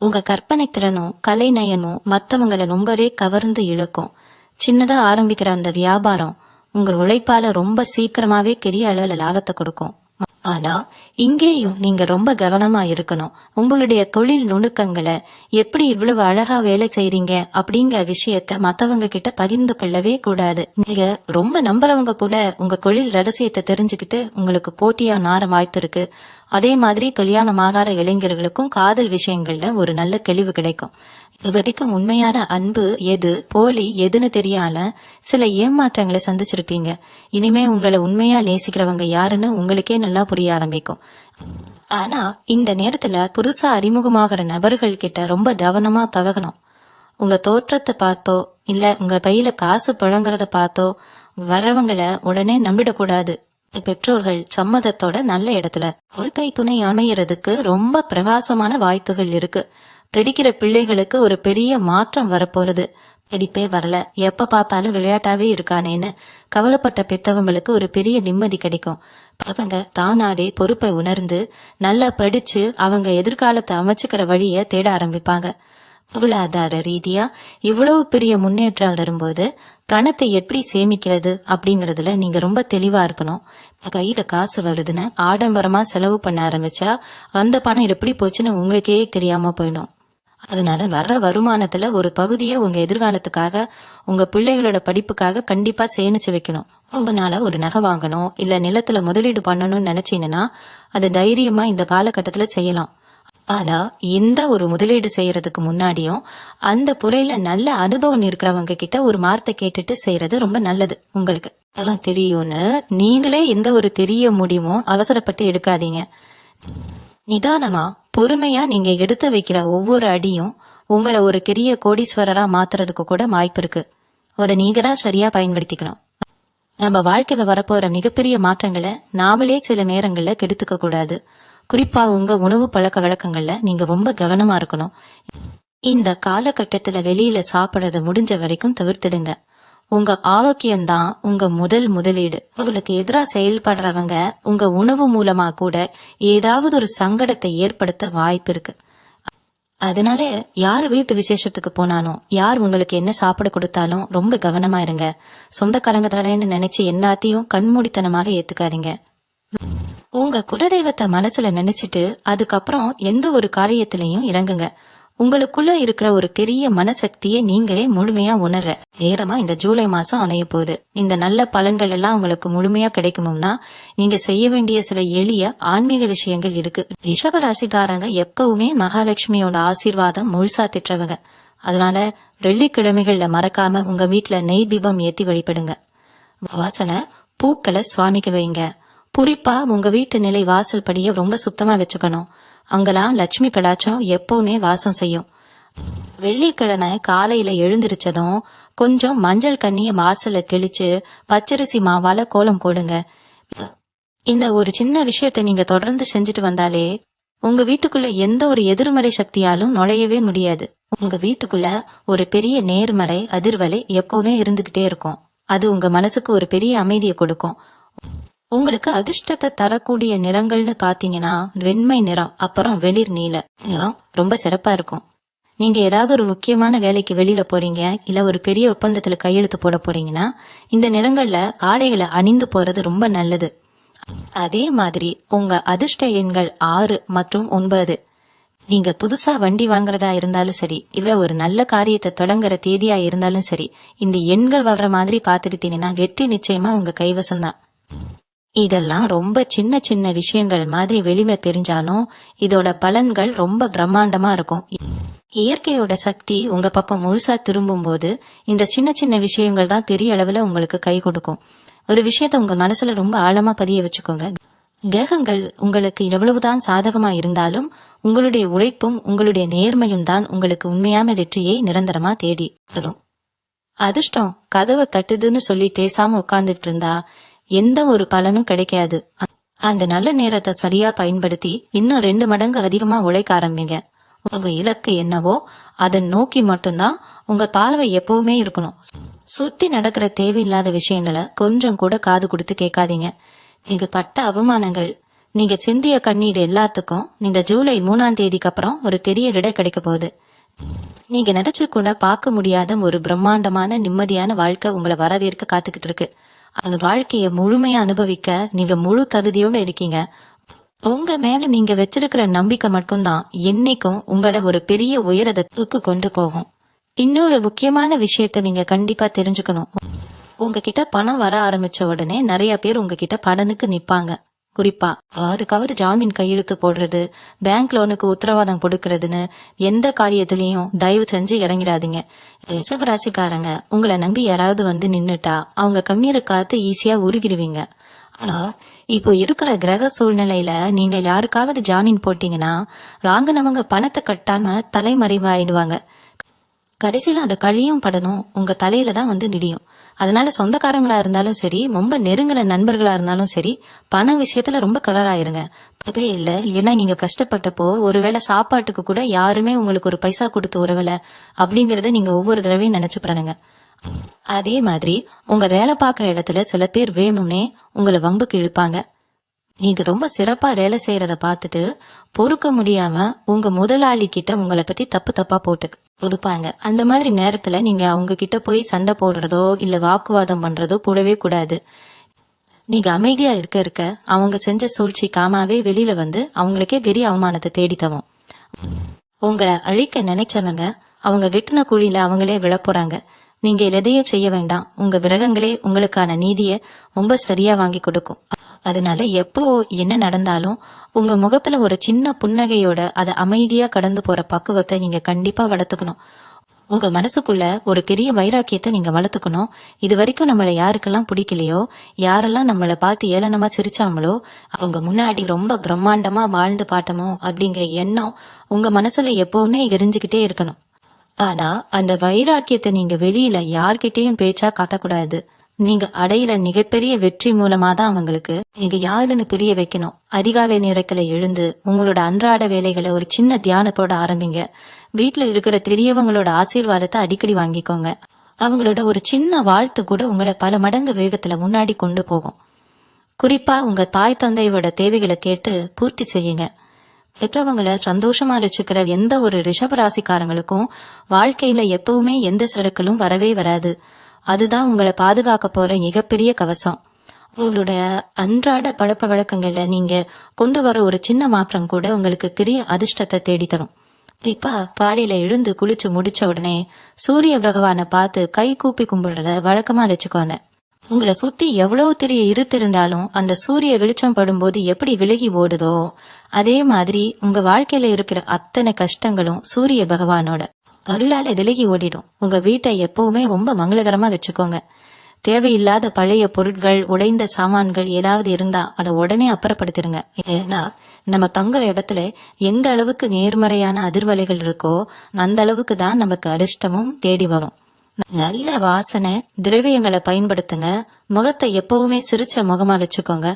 உங்க கற்பனை திறனும் கலை நயனும் மத்தவங்களை ரொம்பவே கவர்ந்து இழுக்கும். சின்னதா ஆரம்பிக்கிற அந்த வியாபாரம் உங்க உழைப்பால ரொம்ப சீக்கிரமாவே பெரிய அளவுல லாபத்தை கொடுக்கும். ஆனா இங்கேயும் நீங்க ரொம்ப கவனமா இருக்கணும். உங்களுடைய தொழில் நுணுக்கங்களை எப்படி இவ்வளவு அழகா வேலை செய்றீங்க அப்படிங்கிற விஷயத்த மத்தவங்க கிட்ட பகிர்ந்து கொள்ளவே கூடாது. நீங்க ரொம்ப நம்புறவங்க கூட உங்க தொழில் ரகசியத்தை தெரிஞ்சுக்கிட்டு உங்களுக்கு போட்டியா நார வாய்ப்பு இருக்கு. அதே மாதிரி கல்யாணம் ஆகாத இளைஞர்களுக்கும் காதல் விஷயங்கள்ல ஒரு நல்ல தெளிவு கிடைக்கும். இது வரைக்கும் உண்மையான அன்பு எது போலி எதுன்னு தெரியாம சில ஏமாற்றங்களை சந்திச்சிருப்பீங்க. இனிமே உங்களை உண்மையா நேசிக்கிறவங்க யாருன்னு உங்களுக்கே நல்லா புரிய ஆரம்பிக்கும். ஆனா இந்த நேரத்துல புதுசா அறிமுகமாகிற நபர்கள் கிட்ட ரொம்ப கவனமா பழகணும். உங்க தோற்றத்தை பார்த்தோ இல்ல உங்க பையில காசு புழங்குறத பார்த்தோ வர்றவங்களை உடனே நம்பிடக்கூடாது. பெற்றோர்கள் சம்மதத்தோட நல்ல இடத்துல வாழ்க்கை துணை அமையறதுக்கு ரொம்ப பிரகாசமான வாய்ப்புகள் இருக்கு. படிக்கிற பிள்ளைகளுக்கு ஒரு பெரிய மாற்றம் வரப்போறது. படிப்பே வரல, எப்ப பார்த்தாலும் விளையாட்டாவே இருக்கானேன்னு கவலைப்பட்ட பெற்றவங்களுக்கு ஒரு பெரிய நிம்மதி கிடைக்கும். பசங்க தானாரே பொறுப்பை உணர்ந்து நல்லா படிச்சு அவங்க எதிர்காலத்தை அமைச்சுக்கிற வழிய தேட ஆரம்பிப்பாங்க. பொருளாதார ரீதியா இவ்வளவு பெரிய முன்னேற்றம் வரும்போது பணத்தை எப்படி சேமிக்கிறது அப்படிங்கறதுல நீங்க ரொம்ப தெளிவா இருக்கணும். கையில காசு வருதுன்னு ஆடம்பரமா செலவு பண்ண ஆரம்பிச்சா அந்த பணம் எப்படி போச்சுன்னு உங்களுக்கே தெரியாம போயிடும். அதனால வர்ற வருமானத்துல ஒரு பகுதியை உங்க எதிர்காலத்துக்காக உங்க பிள்ளைகளோட படிப்புக்காக கண்டிப்பா சேமிச்சு வைக்கணும். ரொம்ப நாளா ஒரு நகை வாங்கணும் இல்ல நிலத்துல முதலீடு பண்ணணும்னு நினைச்சீங்கன்னா அது தைரியமா இந்த காலகட்டத்துல செய்யலாம். ஆனா இந்த ஒரு முதலீடு செய்யறதுக்கு முன்னாடியும் அந்த துறையில நல்ல அனுபவம் இருக்கிறவங்க கிட்ட ஒரு வார்த்தை கேட்டுட்டு செய்யறது ரொம்ப நல்லது. உங்களுக்கு எல்லாம் தெரியும்னு நீங்களே எந்த ஒரு தெரிய முடிவும் அவசரப்பட்டு எடுக்காதீங்க. நிதானமா பொறுமையா நீங்க எடுத்து வைக்கிற ஒவ்வொரு அடியும் உங்களை ஒரு பெரிய கோடீஸ்வரரா மாத்துறதுக்கு கூட வாய்ப்பு இருக்கு. அதை நீங்க தான் சரியா பயன்படுத்திக்கணும். நம்ம வாழ்க்கையில வரப்போற மிகப்பெரிய மாற்றங்களை நாமளே சில நேரங்கள்ல கெடுத்துக்க கூடாது. குறிப்பா உங்க உணவு பழக்க வழக்கங்கள்ல நீங்க ரொம்ப கவனமா இருக்கணும். இந்த காலகட்டத்துல வெளியில சாப்பிடறத முடிஞ்ச வரைக்கும் தவிர்த்திடுங்க. உங்க ஆரோக்கியம்தான் உங்க முதலீடு. உங்களுக்கு எதிரா செயல்படுறவங்க உங்க உணவு மூலமா கூட ஏதாவது ஒரு சங்கடத்தை ஏற்படுத்த வாய்ப்பு இருக்கு. அதனால யார் வீட்டு விசேஷத்துக்கு போனாலும் யார் உங்களுக்கு என்ன சாப்பிட கொடுத்தாலும் ரொம்ப கவனமா இருங்க. சொந்தக்காரங்க தானேன்னு நினைச்சு எல்லாத்தையும் கண்மூடித்தனமாக ஏத்துக்காதீங்க. உங்க குலதெய்வத்தை மனசுல நினைச்சிட்டு அதுக்கப்புறம் எந்த ஒரு காரியத்திலையும் இறங்குங்க. உங்களுக்குள்ள இருக்கிற ஒரு பெரிய மனசக்தியை நீங்களே முழுமையா உணர்ற நேரமா இந்த ஜூலை மாசம் அணைய போகுது. இந்த நல்ல பலன்கள் எல்லாம் உங்களுக்கு முழுமையா கிடைக்கணும்னா நீங்க செய்ய வேண்டிய சில எளிய ஆன்மீக விஷயங்கள் இருக்கு. ரிஷப ராசிக்காரங்க எப்பவுமே மகாலட்சுமியோட ஆசீர்வாதம் முழுசா திட்டுறவங்க. அதனால வெள்ளிக்கிழமைகள்ல மறக்காம உங்க வீட்டுல நெய் தீபம் ஏத்தி வழிபடுங்க. வாசனை பூக்களை சுவாமிக்கு வைங்க. குறிப்பா உங்க வீட்டு நிலை வாசல் படிய ரொம்ப சுத்தமா வச்சுக்கணும். அங்கெல்லாம் லட்சுமி கடாட்சம் எப்பவுமே வாசம் செய்யும். வெள்ளிக்கிழமை காலையில எழுந்திருச்சதும் கொஞ்சம் மஞ்சள் கண்ணிய வாசல தெளிச்சு பச்சரிசி மாவால கோலம் போடுங்க. இந்த ஒரு சின்ன விஷயத்த நீங்க தொடர்ந்து செஞ்சுட்டு வந்தாலே உங்க வீட்டுக்குள்ள எந்த ஒரு எதிர்மறை சக்தியாலும் நுழையவே முடியாது. உங்க வீட்டுக்குள்ள ஒரு பெரிய நேர்மறை அதிர்வலை எப்பவுமே இருந்துகிட்டே இருக்கும். அது உங்க மனசுக்கு ஒரு பெரிய அமைதியை கொடுக்கும். உங்களுக்கு அதிர்ஷ்டத்தை தரக்கூடிய நிறங்கள்னு பாத்தீங்கன்னா வெண்மை நிறம், அப்புறம் வெளிர் நீல நிறம் ரொம்ப சிறப்பா இருக்கும். நீங்க ஏதாவது ஒரு முக்கியமான வேலைக்கு வெளியில போறீங்க இல்ல ஒரு பெரிய ஒப்பந்தத்துல கையெழுத்து போட போறீங்கன்னா இந்த நிறங்கள்ல ஆடைகளை அணிந்து போறது ரொம்ப நல்லது. அதே மாதிரி உங்க அதிர்ஷ்ட எண்கள் 6 மற்றும் 9. நீங்க புதுசா வண்டி வாங்குறதா இருந்தாலும் சரி இல்ல ஒரு நல்ல காரியத்தை தொடங்குற தேதியா இருந்தாலும் சரி இந்த எண்கள் வர்ற மாதிரி பாத்துக்கிட்டீங்கன்னா வெற்றி நிச்சயமா உங்க கைவசம் தான். இதெல்லாம் ரொம்ப சின்ன சின்ன விஷயங்கள் மாதிரி வெளியில தெரிஞ்சாலும் இதோட பலன்கள் ரொம்ப பிரம்மாண்டமா இருக்கும். இயற்கையோட சக்தி உங்க பக்கம் முழுசா திரும்பும் போது இந்த சின்ன சின்ன விஷயங்கள் தான் பெரிய அளவுல உங்களுக்கு கை கொடுக்கும். ஒரு விஷயத்த உங்க மனசுல ரொம்ப ஆழமா பதிய வச்சுக்கோங்க. கிரகங்கள் உங்களுக்கு எவ்வளவுதான் சாதகமா இருந்தாலும் உங்களுடைய உழைப்பும் உங்களுடைய நேர்மையும் தான் உங்களுக்கு உண்மையான வெற்றியை நிரந்தரமா தேடி தரும். அதிர்ஷ்டம் கதவை தட்டுதுன்னு சொல்லி பேசாம உட்கார்ந்துட்டு இருந்தா எந்த ஒரு பலனும் கிடைக்காது. அந்த நல்ல நேரத்தை சரியா பயன்படுத்தி இன்னும் 2 மடங்கு அதிகமா உழைக்க ஆரம்பிங்க. உங்க இலக்கு என்னவோ அதை நோக்கி மட்டும்தான் உங்க பார்வை எப்பவுமே இருக்கணும். சுத்தி நடக்கிற தேவையில்லாத விஷயங்களை கொஞ்சம் கூட காது கொடுத்து கேட்காதீங்க. நீங்க பட்ட அவமானங்கள், நீங்க சிந்திய கண்ணீர் எல்லாத்துக்கும் இந்த ஜூலை 3ஆம் தேதிக்கு அப்புறம் ஒரு பெரிய விடை கிடைக்க போகுது. நீங்க நினைச்சு கூட பார்க்க முடியாத ஒரு பிரம்மாண்டமான நிம்மதியான வாழ்க்கை உங்களை வரவேற்க காத்துக்கிட்டு இருக்கு. அந்த வாழ்க்கைய முழுமையா அனுபவிக்க நீங்க முழு தகுதியோட இருக்கீங்க. உங்க மேல நீங்க வச்சிருக்கிற நம்பிக்கை மட்டும்தான் என்னைக்கும் உங்களை ஒரு பெரிய உயரத்துக்கு கொண்டு போகும். இன்னொரு முக்கியமான விஷயத்த நீங்க கண்டிப்பா தெரிஞ்சுக்கணும். உங்ககிட்ட பணம் வர ஆரம்பிச்ச உடனே நிறைய பேர் உங்ககிட்ட கடனுக்கு நிப்பாங்க. குறிப்பா யாருக்காவது ஜாமீன் கையெழுத்து போடுறது, பேங்க் லோனுக்கு உத்தரவாதம் கொடுக்கறதுன்னு எந்த காரியத்திலையும் தயவு செஞ்சு இறங்கிடாதீங்க. ரிஷபராசிக்காரங்க உங்களை நம்பி யாராவது வந்து நின்னுட்டா அவங்க கண்ணீரை காத்து ஈஸியா உருகிடுவீங்க. ஆனா இப்போ இருக்கிற கிரக சூழ்நிலையில நீங்க யாருக்காவது ஜாமீன் போட்டீங்கன்னா வாங்கினவங்க பணத்தை கட்டாம தலைமறைவாயிடுவாங்க. கடைசியில அந்த கழியும் படணும் உங்க தலையில தான் வந்து நிடியும். அதனால சொந்தக்காரங்களா இருந்தாலும் சரி, ரொம்ப நெருங்கின நண்பர்களா இருந்தாலும் சரி, பண விஷயத்துல ரொம்ப கலராயிருங்க. தப்பே இல்ல. ஏன்னா நீங்க கஷ்டப்பட்டப்போ ஒருவேளை சாப்பாட்டுக்கு கூட யாருமே உங்களுக்கு ஒரு பைசா கொடுத்து உறவல அப்படிங்கறத நீங்க ஒவ்வொரு தடவையும் நினைச்சு பாருங்க. அதே மாதிரி உங்க வேலை பார்க்குற இடத்துல சில பேர் வேணும்னே உங்களை வம்புக்கு இழுப்பாங்க. நீங்க ரொம்ப சிறப்பா வேலை செய்யறத பார்த்துட்டு பொறுக்க முடியாம உங்க முதலாளி கிட்ட உங்களை பத்தி தப்பு தப்பா போட்டு கொடுப்பாங்க. அந்த மாதிரி நேரத்துல நீங்க அவங்க கிட்ட போய் சண்டை போடுறதோ இல்ல வாக்குவாதம் பண்றதோ கூடவே கூடாது. நீங்க அமைதியா இருக்க இருக்க அவங்க செஞ்ச சூழ்ச்சி காமாவே வெளியில வந்து அவங்களுக்கே பெரிய அவமானத்தை தேடி தரும். உங்களை அழிக்க நினைச்சவங்க அவங்க வெட்டின குழியில அவங்களே விழப்போறாங்க. நீங்க எதையும் செய்ய வேண்டாம். உங்க விரகங்களே உங்களுக்கான நீதிய ரொம்ப சரியா வாங்கி கொடுக்கும். அதனால எப்போ என்ன நடந்தாலும் உங்க முகத்துல ஒரு சின்ன புன்னகையோட அதை அமைதியா கடந்து போற பக்குவத்தை நீங்க கண்டிப்பா வளர்த்துக்கணும். உங்க மனசுக்குள்ள ஒரு பெரிய வைராக்கியத்தை நீங்க வளர்த்துக்கணும். இது வரைக்கும் நம்மள யாருக்கெல்லாம் பிடிக்கலையோ, யாரெல்லாம் நம்மளை பார்த்து ஏளனமா சிரிச்சாங்களோ அவங்க முன்னாடி ரொம்ப பிரம்மாண்டமா வாழ்ந்து பாட்டமோ அப்படிங்கிற எண்ணம் உங்க மனசுல எப்பவுமே எரிஞ்சுக்கிட்டே இருக்கணும். ஆனா அந்த வைராக்கியத்தை நீங்க வெளியில யார்கிட்டயும் பேச்சா காட்டக்கூடாது. நீங்க அடையிற மிகப்பெரிய வெற்றி மூலமா தான் அவங்களுக்கு நீங்க யாருன்னு புரிய வைக்கணும். அதிகாலை நேரத்துல எழுந்து உங்களோட அன்றாட வேலைகளை ஒரு சின்ன தியானத்தோட ஆரம்பிங்க. வீட்டுல இருக்கிற பெரியவங்களோட ஆசீர்வாதத்தை அடிக்கடி வாங்கிக்கோங்க. அவங்களோட ஒரு சின்ன வாழ்த்து கூட உங்களை பல மடங்கு வேகத்துல முன்னாடி கொண்டு போகும். குறிப்பா உங்க தாய் தந்தையோட தேவைகளை கேட்டு பூர்த்தி செய்யுங்க. பெற்றவங்களை சந்தோஷமா வச்சுக்கிற எந்த ஒரு ரிஷபராசிக்காரங்களுக்கும் வாழ்க்கையில எப்பவுமே எந்த சறுக்கலும் வரவே வராது. அதுதான் உங்களை பாதுகாக்க போற மிகப்பெரிய கவசம். உங்களுடைய அன்றாட பழக்க வழக்கங்கள்ல நீங்க கொண்டு வர ஒரு சின்ன மாற்றம் கூட உங்களுக்கு பெரிய அதிர்ஷ்டத்தை தேடித்தரும். இப்ப காலையில எழுந்து குளிச்சு முடிச்ச உடனே சூரிய பகவானை பார்த்து கை கூப்பி கும்பிடுறத வழக்கமா வச்சுக்கோங்க. உங்களை சுத்தி எவ்வளவு பெரிய இருட்டிருந்தாலும் அந்த சூரிய வெளிச்சம் படும்போது எப்படி விலகி ஓடுதோ அதே மாதிரி உங்க வாழ்க்கையில இருக்கிற அத்தனை கஷ்டங்களும் சூரிய பகவானோட அருளால விலகி ஓடிடும். உங்க வீட்டை எப்பவுமே ரொம்ப மங்களகரமா வச்சுக்கோங்க. தேவையில்லாத பழைய பொருட்கள், உடைந்த சாமான்கள் ஏதாவது இருந்தா அதை உடனே அப்புறப்படுத்திருங்க. ஏன்னா நம்ம தங்குற இடத்துல எந்த அளவுக்கு நேர்மறையான அதிர்வலைகள் இருக்கோ அந்த அளவுக்கு தான் நமக்கு அதிர்ஷ்டமும் தேடி வரும். நல்ல வாசனை திரவியங்களை பயன்படுத்துங்க. முகத்தை எப்பவுமே சிரிச்ச முகமா வச்சுக்கோங்க.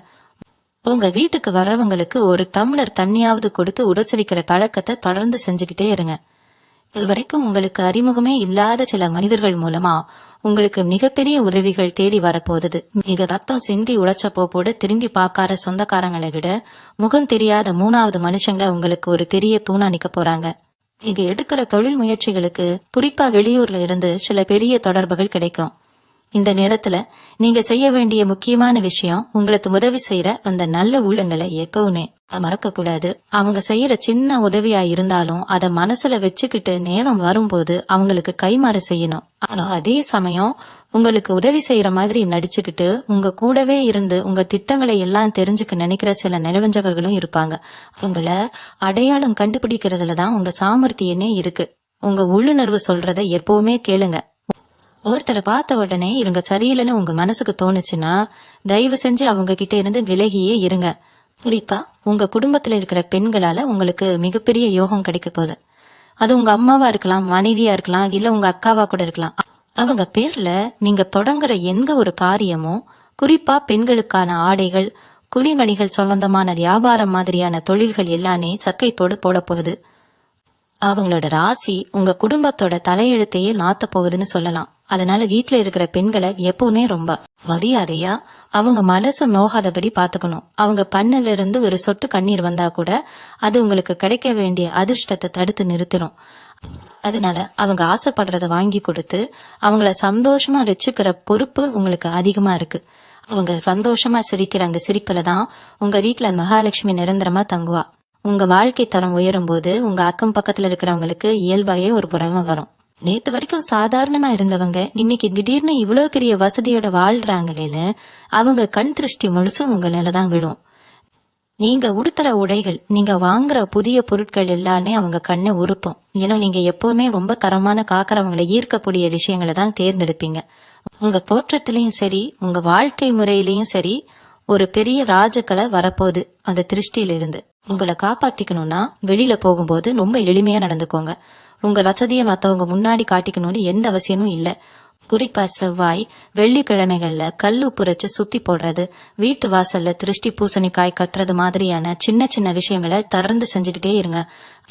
உங்க வீட்டுக்கு வர்றவங்களுக்கு ஒரு டம்ளர் தண்ணியாவது கொடுத்து உடச்சரிக்கிற பழக்கத்தை தொடர்ந்து செஞ்சுக்கிட்டே இருங்க. இதுவரைக்கும் உங்களுக்கு அறிமுகமே இல்லாத சில மனிதர்கள் மூலமா உங்களுக்கு மிகப்பெரிய உதவிகள் தேடி வரப்போகுது. மிக ரத்தம் சிந்தி உழைச்சப்போ கூட திரும்பி பார்க்காத சொந்தக்காரங்களை விட முகம் தெரியாத 3வது மனுஷங்க உங்களுக்கு ஒரு பெரிய தூணா நிக்க போறாங்க. நீங்க எடுக்கிற தொழில் முயற்சிகளுக்கு குறிப்பா வெளியூர்ல இருந்து சில பெரிய தொடர்புகள் கிடைக்கும். இந்த நேரத்துல நீங்க செய்ய வேண்டிய முக்கியமான விஷயம், உங்களுக்கு உதவி செய்யற அந்த நல்ல உள்ளங்களை எப்பவுமே மறக்க கூடாது. அவங்க செய்யற சின்ன உதவியா இருந்தாலும் அத மனசுல வச்சுக்கிட்டு நேரம் வரும்போது அவங்களுக்கு கைமாறு செய்யணும். ஆனா அதே சமயம் உங்களுக்கு உதவி செய்யற மாதிரி நடிச்சுக்கிட்டு உங்க கூடவே இருந்து உங்க திட்டங்களை எல்லாம் தெரிஞ்சுக்க நினைக்கிற சில நிலவஞ்சகர்களும் இருப்பாங்க. அவங்கள அடையாளம் கண்டுபிடிக்கிறதுலதான் உங்க சாமர்த்தியமே இருக்கு. உங்க உள்ளுணர்வு சொல்றத எப்பவுமே கேளுங்க. ஒருத்தரை பார்த்த உடனே இவங்க சரியில்லைன்னு உங்க மனசுக்கு தோணுச்சுன்னா தயவு செஞ்சு அவங்க கிட்ட இருந்து விலகியே இருங்க. குறிப்பா உங்க குடும்பத்துல இருக்கிற பெண்களால உங்களுக்கு மிகப்பெரிய யோகம் கிடைக்க போகுது. அது உங்க அம்மாவா இருக்கலாம், மனைவியா இருக்கலாம், இல்ல உங்க அக்காவா கூட இருக்கலாம். அவங்க பேர்ல நீங்க தொடங்குற எந்த ஒரு காரியமும், குறிப்பா பெண்களுக்கான ஆடைகள், குடிமணிகள் சம்பந்தமான வியாபாரம் மாதிரியான தொழில்கள் எல்லாமே சர்க்கைத்தோடு போட போகுது. அவங்களோட ராசி உங்க குடும்பத்தோட தலையெழுத்தையே மாத்த போகுதுன்னு சொல்லலாம். அதனால வீட்டுல இருக்கிற பெண்களை எப்பவுமே ரொம்ப மரியாதையா அவங்க மனசு நோகாதபடி பாத்துக்கணும். அவங்க பண்ணல இருந்து ஒரு சொட்டு கண்ணீர் வந்தா கூட அது உங்களுக்கு கிடைக்க வேண்டிய அதிர்ஷ்டத்தை தடுத்து நிறுத்திடும். அதனால அவங்க ஆசைப்படுறத வாங்கி கொடுத்து அவங்கள சந்தோஷமா வச்சுக்கிற பொறுப்பு உங்களுக்கு அதிகமா இருக்கு. அவங்க சந்தோஷமா சிரிக்கிற அந்த சிரிப்புலதான் உங்க வீட்டுல மகாலட்சுமி நிரந்தரமா தங்குவா. உங்க வாழ்க்கை தரம் உயரும் போது உங்க அக்கம் பக்கத்துல இருக்கிறவங்களுக்கு இயல்பாயே ஒரு புறமை வரும். நேத்து வரைக்கும் சாதாரணமா இருந்தவங்க இன்னைக்கு திடீர்னு இவ்வளவு பெரிய வசதியோட வாழ்றாங்களேன்னு அவங்க கண் திருஷ்டி முழுசும் உங்க மேலதான் விடும். நீங்க உடுத்துற உடைகள், நீங்க வாங்குற புதிய பொருட்கள் எல்லாமே அவங்க கண்ணை உறுப்பும். ஏன்னா நீங்க எப்பவுமே ரொம்ப தரமான காக்கிறவங்களை ஈர்க்கக்கூடிய விஷயங்களை தான் தேர்ந்தெடுப்பீங்க. உங்க தோற்றத்திலயும் சரி, உங்க வாழ்க்கை முறையிலயும் சரி ஒரு பெரிய ராஜகலை வரப்போகுது. அந்த திருஷ்டியில இருந்து உங்களை காப்பாத்திக்கணும்னா வெளியில போகும்போது ரொம்ப எளிமையா நடந்துக்கோங்க. உங்க வசதியை மத்தவங்க முன்னாடி காட்டிக்கணும்னு எந்த அவசியமும் இல்ல. குறிப்பா செவ்வாய், வெள்ளிக்கிழமைகள்ல கல்லு புரைச்சு சுத்தி போடுறது, வீட்டு வாசல்ல திருஷ்டி பூசணிக்காய் கட்டுறது மாதிரியான சின்ன சின்ன விஷயங்களை தொடர்ந்து செஞ்சுக்கிட்டே இருங்க.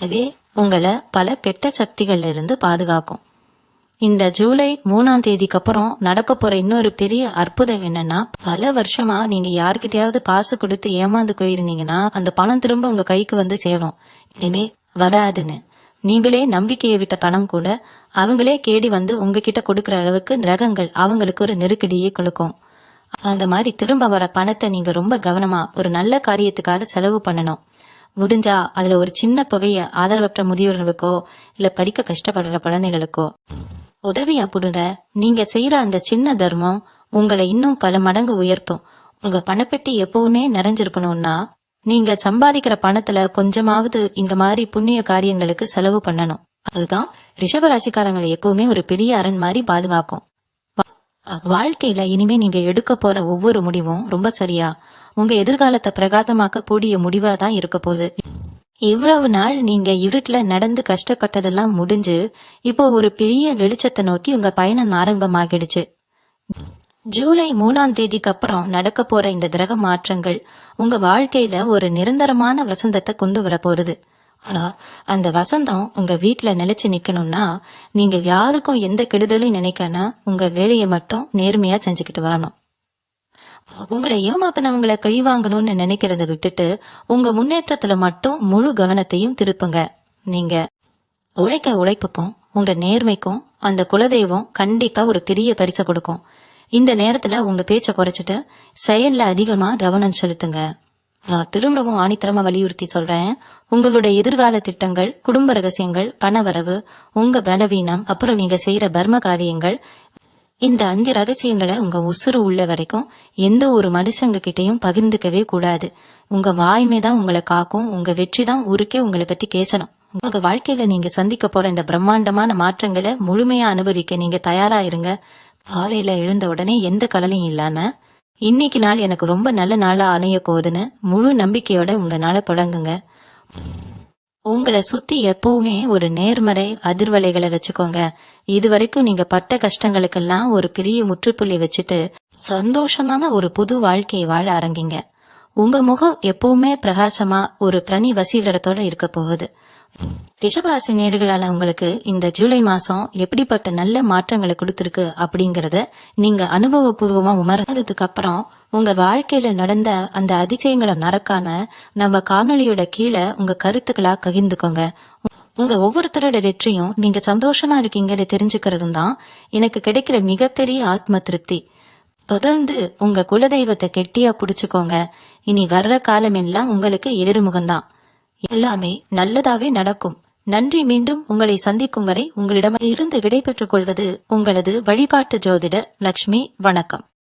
அதே உங்களை பல கெட்ட சக்திகள்ல இருந்து பாதுகாக்கும். இந்த ஜூலை 3ஆம் தேதிக்கு அப்புறம் நடக்க போற இன்னொரு பெரிய அற்புதம் என்னன்னா, பல வருஷமா நீங்க யாருக்கிட்டையாவது காசு கொடுத்து ஏமாந்து போயிருந்தீங்கன்னா அந்த பணம் திரும்ப உங்க கைக்கு வந்து சேரும். இனிமே வராதுன்னு நீங்களே நம்பிக்கையை விட்ட பணம் கூட அவங்களே கேடி வந்து உங்ககிட்ட கொடுக்கற அளவுக்கு கிரகங்கள் அவங்களுக்கு ஒரு நெருக்கடியே கொடுக்கும். அந்த மாதிரி திரும்ப வர பணத்தை நீங்க ரொம்ப கவனமா ஒரு நல்ல காரியத்துக்காக செலவு பண்ணணும். முடிஞ்சா அதுல ஒரு சின்ன தொகைய ஆதரவற்ற முதியோர்களுக்கோ இல்ல படிக்க கஷ்டப்படுற குழந்தைகளுக்கோ உதவியா கொடுங்க. நீங்க செய்யற அந்த சின்ன தர்மம் உங்களை இன்னும் பல மடங்கு உயர்த்தும். உங்க பணப்பெட்டி எப்பவுமே நிறைஞ்சிருக்கணும்னா நீங்க சம்பாதிக்கிற பணத்துல கொஞ்சமாவது இந்த மாதிரி புண்ணிய காரியங்களுக்கு செலவு பண்ணணும். அதுதான் ரிஷபராசிக்காரங்களை எப்பவுமே ஒரு பெரிய அரண் மாதிரி பாதுகாக்கும். வாழ்க்கையில இனிமே நீங்க எடுக்க போற ஒவ்வொரு முடிவும் ரொம்ப சரியா உங்க எதிர்காலத்தை பிரகாசமாக்க கூடிய முடிவா தான் இருக்க போகுது. இவ்வளவு நாள் நீங்க இருட்டுல நடந்து கஷ்டப்பட்டதெல்லாம் முடிஞ்சு இப்போ ஒரு பெரிய வெளிச்சத்தை நோக்கி உங்க பயணம் ஆரம்பமாகிடுச்சு. ஜூலை 3ஆம் தேதிக்கு அப்புறம் நடக்க போற இந்த கிரக மாற்றங்கள் உங்க வாழ்க்கையில ஒரு நிரந்தரமான வசந்தத்தை கொண்டு வர போறது. ஆனா அந்த வசந்தம் உங்க வீட்டுல நிலைச்சு நிக்கணும்னா நீங்க யாருக்கும் எந்த கெடுதலும் நினைக்கனா உங்க வேலையை மட்டும் நேர்மையா செஞ்சுக்கிட்டு வரணும். உங்களை ஏமாத்தினவங்களை கழிவாங்கணும்னு நினைக்கிறத விட்டுட்டு உங்க முன்னேற்றத்துல மட்டும் முழு கவனத்தையும் திருப்புங்க. நீங்க உழைப்புக்கும் உங்க நேர்மைக்கும் அந்த குலதெய்வம் கண்டிப்பா ஒரு பெரிய பரிசை கொடுக்கும். இந்த நேரத்துல உங்க பேச்ச குறைச்சிட்டு செயல்ல அதிகமா கவனம் செலுத்துங்க. நான் திரும்பவும் ஆணித்தரமா வலியுறுத்தி சொல்றேன். உங்களுடைய எதிர்கால திட்டங்கள், குடும்ப ரகசியங்கள், பணவரவு, உங்க பலவீனம், அப்புறம் நீங்க செய்யற பர்ம காரியங்கள், இந்த 5 ரகசியங்களை உங்க உசுறு உள்ள வரைக்கும் எந்த ஒரு மனுஷங்க கிட்டையும் பகிர்ந்துக்கவே கூடாது. உங்க வாய்மை தான் உங்களை காக்கும். உங்க வெற்றி தான் ஊருக்கே உங்களை பத்தி பேசணும். உங்க வாழ்க்கையில நீங்க சந்திக்க போற இந்த பிரம்மாண்டமான மாற்றங்களை முழுமையா அனுபவிக்க நீங்க தயாரா இருங்க. காலையில எழுந்த உடனே எந்த கவலையும் இல்லாம இன்னைக்கு நாள் எனக்கு ரொம்ப நல்ல நாளா அமைய போகுதுன்னு முழு நம்பிக்கையோட உங்க நாளை தொடங்குங்க. உங்களை சுத்தி எப்பவுமே ஒரு நேர்மறை அதிர்வலைகளை வச்சுக்கோங்க. இதுவரைக்கும் நீங்க பட்ட கஷ்டங்களுக்கெல்லாம் ஒரு பெரிய முற்றுப்புள்ளி வச்சுட்டு சந்தோஷமான ஒரு புது வாழ்க்கையை வாழ ஆரம்பிங்க. உங்க முகம் எப்பவுமே பிரகாசமா ஒரு தனி வசீகரத்தோட இருக்க போகுது. ரிஷபராசி நேயர்களால உங்களுக்கு இந்த ஜூலை மாசம் எப்படிப்பட்ட நல்ல மாற்றங்களை கொடுத்திருக்கு அப்படிங்கறத நீங்க அனுபவபூர்வமா உணர்ந்ததுக்கு அப்புறம் உங்க வாழ்க்கையில நடந்த அந்த அதிசயங்களை மறக்காம நம்ம காணொலியோட கீழே உங்க கருத்துக்களா பகிர்ந்துக்கோங்க. உங்க ஒவ்வொருத்தரோட வெற்றியும் நீங்க சந்தோஷமா இருக்கீங்கன்னு தெரிஞ்சுக்கிறதும் தான் எனக்கு கிடைக்கிற மிகப்பெரிய ஆத்ம திருப்தி. தொடர்ந்து உங்க குலதெய்வத்தை கெட்டியா புடிச்சுக்கோங்க. இனி வர்ற காலம் எல்லாம் உங்களுக்கு ஏறுமுகம்தான். எல்லாமே நல்லதாவே நடக்கும். நன்றி. மீண்டும் உங்களை சந்திக்கும் வரை உங்களிடம் இருந்து விடைபெற்றுக் கொள்வது உங்களது வழிபாட்டு ஜோதிடர் லட்சுமி. வணக்கம்.